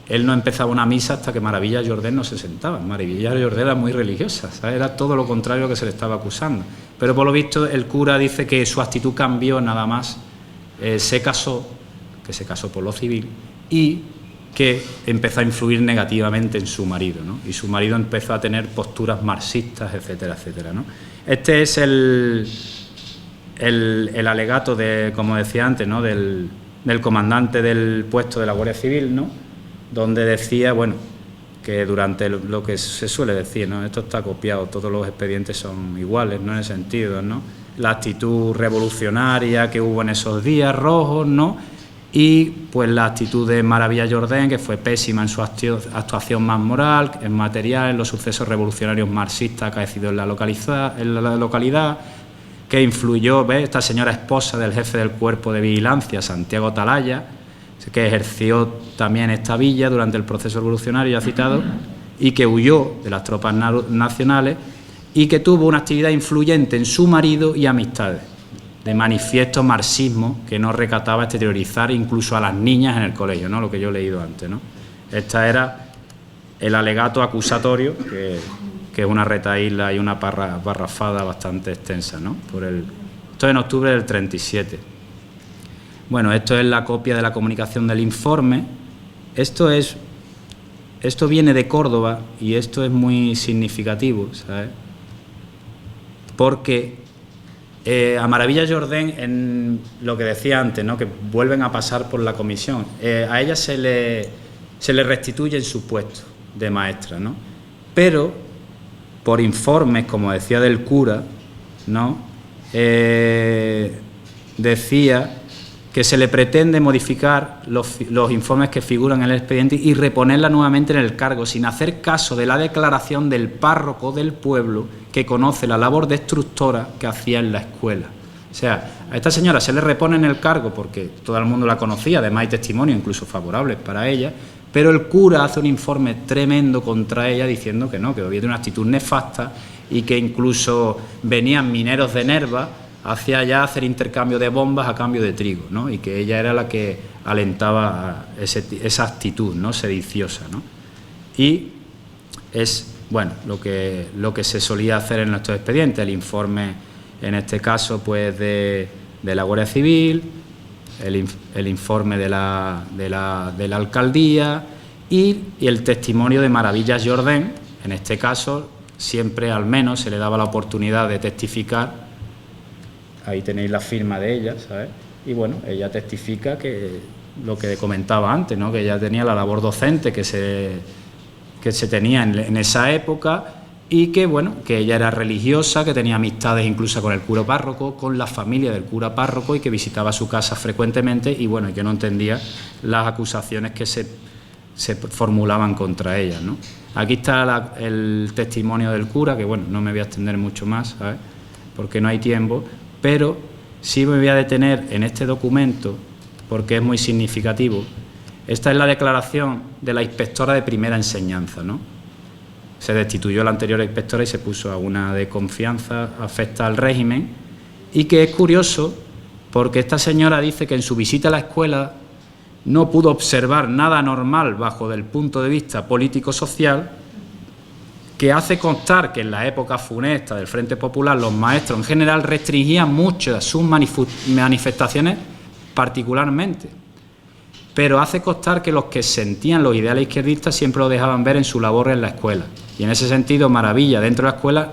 él no empezaba una misa hasta que Maravillas Jordén no se sentaba. Maravillas Jordén era muy religiosa, ¿sabes? Era todo lo contrario que se le estaba acusando. Pero por lo visto el cura dice que su actitud cambió nada más, se casó por lo civil y que empezó a influir negativamente en su marido, ¿no? Y su marido empezó a tener posturas marxistas, etcétera, etcétera, ¿no? Este es el alegato de, como decía antes, ¿no?, del comandante del puesto de la Guardia Civil, ¿no?, donde decía, bueno, que durante lo que se suele decir, ¿no?, esto está copiado, todos los expedientes son iguales, ¿no?, en ese sentido, ¿no?, la actitud revolucionaria que hubo en esos días rojos, ¿no?, y pues la actitud de Maravillas Jordén, que fue pésima en su actuación más moral, en material, en los sucesos revolucionarios marxistas acaecidos en la localidad, que influyó, ¿ves?, esta señora esposa del jefe del cuerpo de vigilancia, Santiago Atalaya, que ejerció también esta villa durante el proceso revolucionario ya citado, y que huyó de las tropas nacionales y que tuvo una actividad influyente en su marido y amistades, de manifiesto marxismo que no recataba exteriorizar incluso a las niñas en el colegio, ¿no?, lo que yo he leído antes, ¿no? Esta era el alegato acusatorio, que es una retahíla y una parrafada bastante extensa, ¿no? Esto es en octubre del 37. Bueno, esto es la copia de la comunicación del informe. Esto viene de Córdoba y esto es muy significativo, ¿sabes? Porque a Maravillas Jordén, en lo que decía antes, ¿no?, que vuelven a pasar por la comisión, a ella se le restituye en su puesto de maestra, ¿no? Pero por informes, como decía del cura, ¿no?, decía que se le pretende modificar los informes que figuran en el expediente y reponerla nuevamente en el cargo, sin hacer caso de la declaración del párroco del pueblo que conoce la labor destructora que hacía en la escuela. O sea, a esta señora se le repone en el cargo porque todo el mundo la conocía, además hay testimonios incluso favorables para ella, pero el cura hace un informe tremendo contra ella diciendo que no, que había de una actitud nefasta y que incluso venían mineros de Nerva hacia allá a hacer intercambio de bombas a cambio de trigo, ¿no? Y que ella era la que alentaba esa actitud, ¿no?, sediciosa, ¿no? Y es, bueno, lo que se solía hacer en nuestros expedientes, el informe, en este caso, pues de la Guardia Civil, el informe de la alcaldía y el testimonio de Maravillas Jordén. En este caso, siempre al menos se le daba la oportunidad de testificar. Ahí tenéis la firma de ella, ¿sabes? Y bueno, ella testifica que lo que comentaba antes, ¿no?, que ella tenía la labor docente que se tenía en esa época y que, bueno, que ella era religiosa, que tenía amistades incluso con el cura párroco, con la familia del cura párroco y que visitaba su casa frecuentemente y, bueno, yo no entendía las acusaciones que se formulaban contra ella, ¿no? Aquí está el testimonio del cura, que, bueno, no me voy a extender mucho más, ¿sabes?, porque no hay tiempo, pero sí me voy a detener en este documento porque es muy significativo. Esta es la declaración de la inspectora de primera enseñanza, ¿no? Se destituyó a la anterior inspectora y se puso a una de confianza afecta al régimen, y que es curioso porque esta señora dice que en su visita a la escuela no pudo observar nada anormal bajo el punto de vista político-social, que hace constar que en la época funesta del Frente Popular los maestros en general restringían mucho sus manifestaciones particularmente, pero hace constar que los que sentían los ideales izquierdistas siempre lo dejaban ver en su labor en la escuela. Y en ese sentido, Maravilla, dentro de la escuela,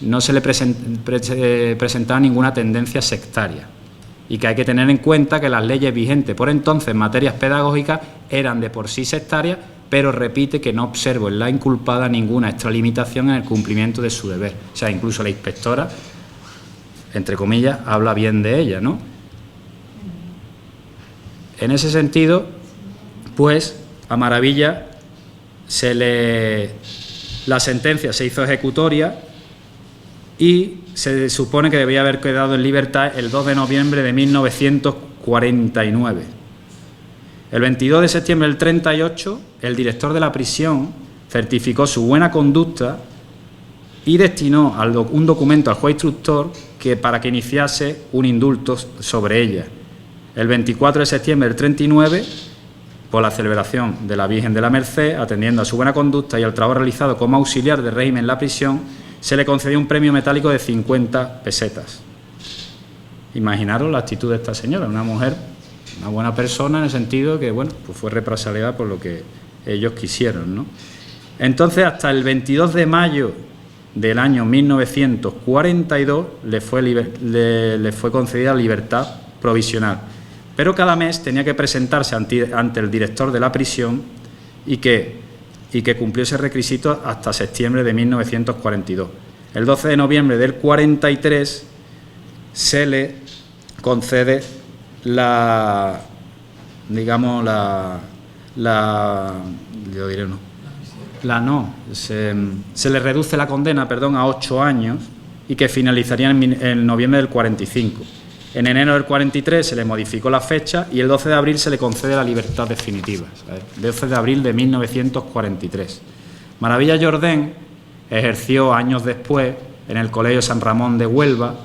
no se le presentaba ninguna tendencia sectaria. Y que hay que tener en cuenta que las leyes vigentes por entonces en materias pedagógicas eran de por sí sectarias, pero repite que no observo en la inculpada ninguna extralimitación en el cumplimiento de su deber. O sea, incluso la inspectora, entre comillas, habla bien de ella, ¿no? En ese sentido, pues, a Maravilla la sentencia se hizo ejecutoria y se supone que debía haber quedado en libertad el 2 de noviembre de 1949. El 22 de septiembre del 38, el director de la prisión certificó su buena conducta y destinó un documento al juez instructor para que iniciase un indulto sobre ella. El 24 de septiembre del 39, por la celebración de la Virgen de la Merced, atendiendo a su buena conducta y al trabajo realizado como auxiliar de régimen en la prisión, se le concedió un premio metálico de 50 pesetas. Imaginaros la actitud de esta señora, una mujer, una buena persona en el sentido que, bueno, pues fue represaliada por lo que ellos quisieron, ¿no? Entonces, hasta el 22 de mayo del año 1942 le fue concedida libertad provisional. Pero cada mes tenía que presentarse ante el director de la prisión y que cumplió ese requisito hasta septiembre de 1942. El 12 de noviembre del 43 se le concede se le reduce la condena, a 8 años y que finalizaría en noviembre del 45. En enero del 43 se le modificó la fecha y el 12 de abril se le concede la libertad definitiva, ¿sabes? 12 de abril de 1943. Maravilla Jordén ejerció años después en el Colegio San Ramón de Huelva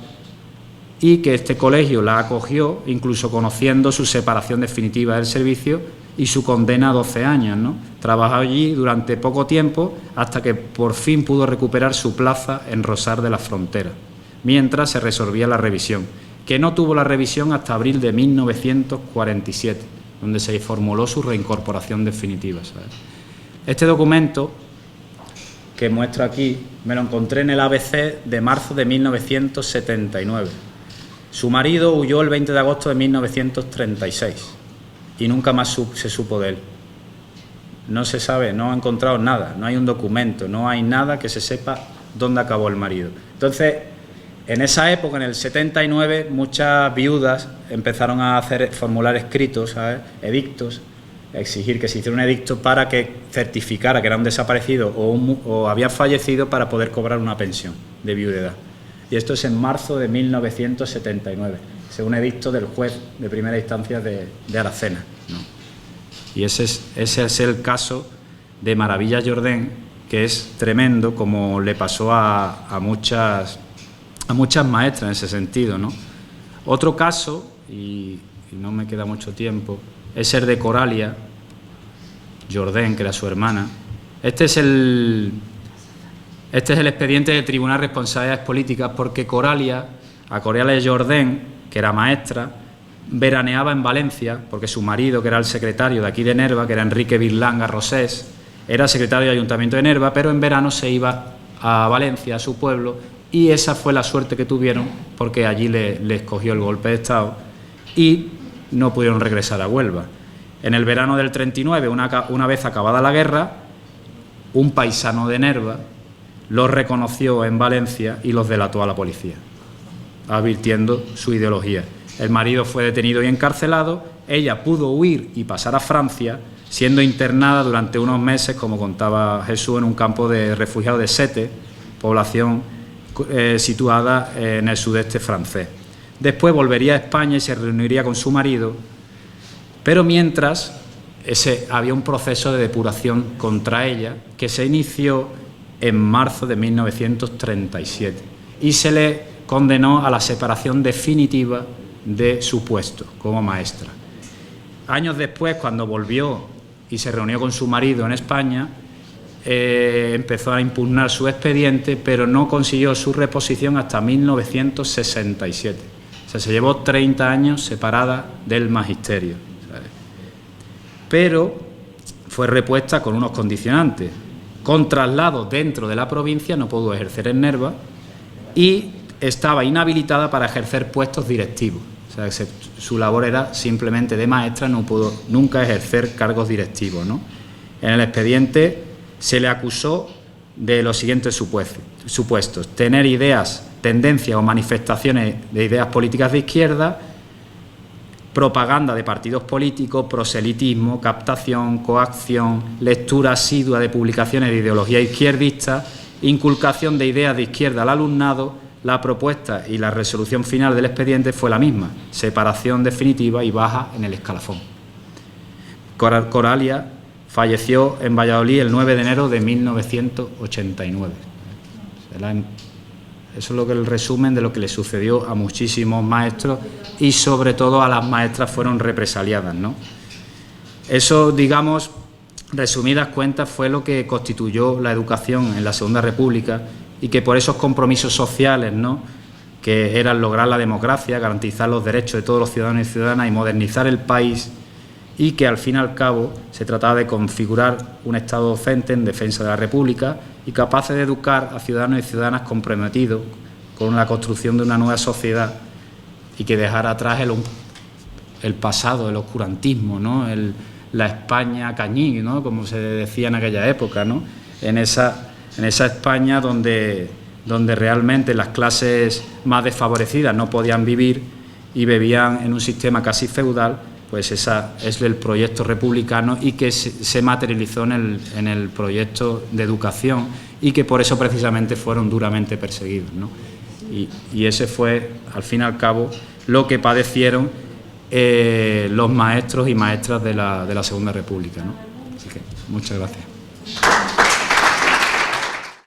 y que este colegio la acogió, incluso conociendo su separación definitiva del servicio y su condena a 12 años, ¿no? Trabajó allí durante poco tiempo hasta que por fin pudo recuperar su plaza en Rosar de la Frontera, mientras se resolvía la revisión, que no tuvo la revisión hasta abril de 1947, donde se formuló su reincorporación definitiva, ¿sabes? Este documento que muestro aquí me lo encontré en el ABC de marzo de 1979. Su marido huyó el 20 de agosto de 1936 y nunca más se supo de él. No se sabe, no ha encontrado nada, no hay un documento, no hay nada que se sepa dónde acabó el marido. Entonces, en esa época, en el 79, muchas viudas empezaron a formular escritos, ¿sabes?, edictos, exigir que se hiciera un edicto para que certificara que era un desaparecido o había fallecido para poder cobrar una pensión de viudedad. Y esto es en marzo de 1979, según edicto del juez de primera instancia de Aracena, ¿no? Y ese es el caso de Maravilla Jordén, que es tremendo, como le pasó a muchas maestras en ese sentido, ¿no? Otro caso, y no me queda mucho tiempo, es el de Coralia Jordén, que era su hermana. Este es el expediente del Tribunal de Responsabilidades Políticas, porque Coralia Jordén, que era maestra, veraneaba en Valencia, porque su marido, que era el secretario de aquí de Nerva, que era Enrique Virlanga Rosés, era secretario del Ayuntamiento de Nerva, pero en verano se iba a Valencia, a su pueblo, y esa fue la suerte que tuvieron, porque allí les cogió el golpe de Estado y no pudieron regresar a Huelva. En el verano del 39, una vez acabada la guerra, un paisano de Nerva los reconoció en Valencia y los delató a la policía, advirtiendo su ideología. El marido fue detenido y encarcelado, ella pudo huir y pasar a Francia, siendo internada durante unos meses, como contaba Jesús, en un campo de refugiados de Sete, población situada en el sudeste francés. Después volvería a España y se reuniría con su marido, pero mientras había un proceso de depuración contra ella que se inició en marzo de 1937 y se le condenó a la separación definitiva de su puesto como maestra. Años después, cuando volvió y se reunió con su marido en España, empezó a impugnar su expediente, pero no consiguió su reposición hasta 1967. O sea, se llevó 30 años separada del magisterio, ¿sabes? Pero fue repuesta con unos condicionantes. Con traslado dentro de la provincia, no pudo ejercer en Nerva, y estaba inhabilitada para ejercer puestos directivos. O sea, su labor era simplemente de maestra, no pudo nunca ejercer cargos directivos, ¿no? En el expediente se le acusó de los siguientes supuestos: tener ideas, tendencias o manifestaciones de ideas políticas de izquierda, propaganda de partidos políticos, proselitismo, captación, coacción, lectura asidua de publicaciones de ideología izquierdista, inculcación de ideas de izquierda al alumnado. La propuesta y la resolución final del expediente fue la misma: separación definitiva y baja en el escalafón. Coralia falleció en Valladolid el 9 de enero de 1989. Eso es lo que el resumen de lo que le sucedió a muchísimos maestros, y sobre todo a las maestras fueron represaliadas, ¿no? Eso, digamos, resumidas cuentas, fue lo que constituyó la educación en la Segunda República, y que por esos compromisos sociales, ¿no?, que eran lograr la democracia, garantizar los derechos de todos los ciudadanos y ciudadanas y modernizar el país, y que al fin y al cabo se trataba de configurar un Estado docente en defensa de la República y capaces de educar a ciudadanos y ciudadanas comprometidos con la construcción de una nueva sociedad, y que dejara atrás el pasado, el oscurantismo, ¿no?, la España cañí, ¿no?, como se decía en aquella época, ¿no?, en esa España donde realmente las clases más desfavorecidas no podían vivir y vivían en un sistema casi feudal. Pues ese es el proyecto republicano, y que se materializó en el proyecto de educación, y que por eso precisamente fueron duramente perseguidos, ¿no? Y ese fue, al fin y al cabo, lo que padecieron los maestros y maestras de la Segunda República, ¿no? Así que muchas gracias.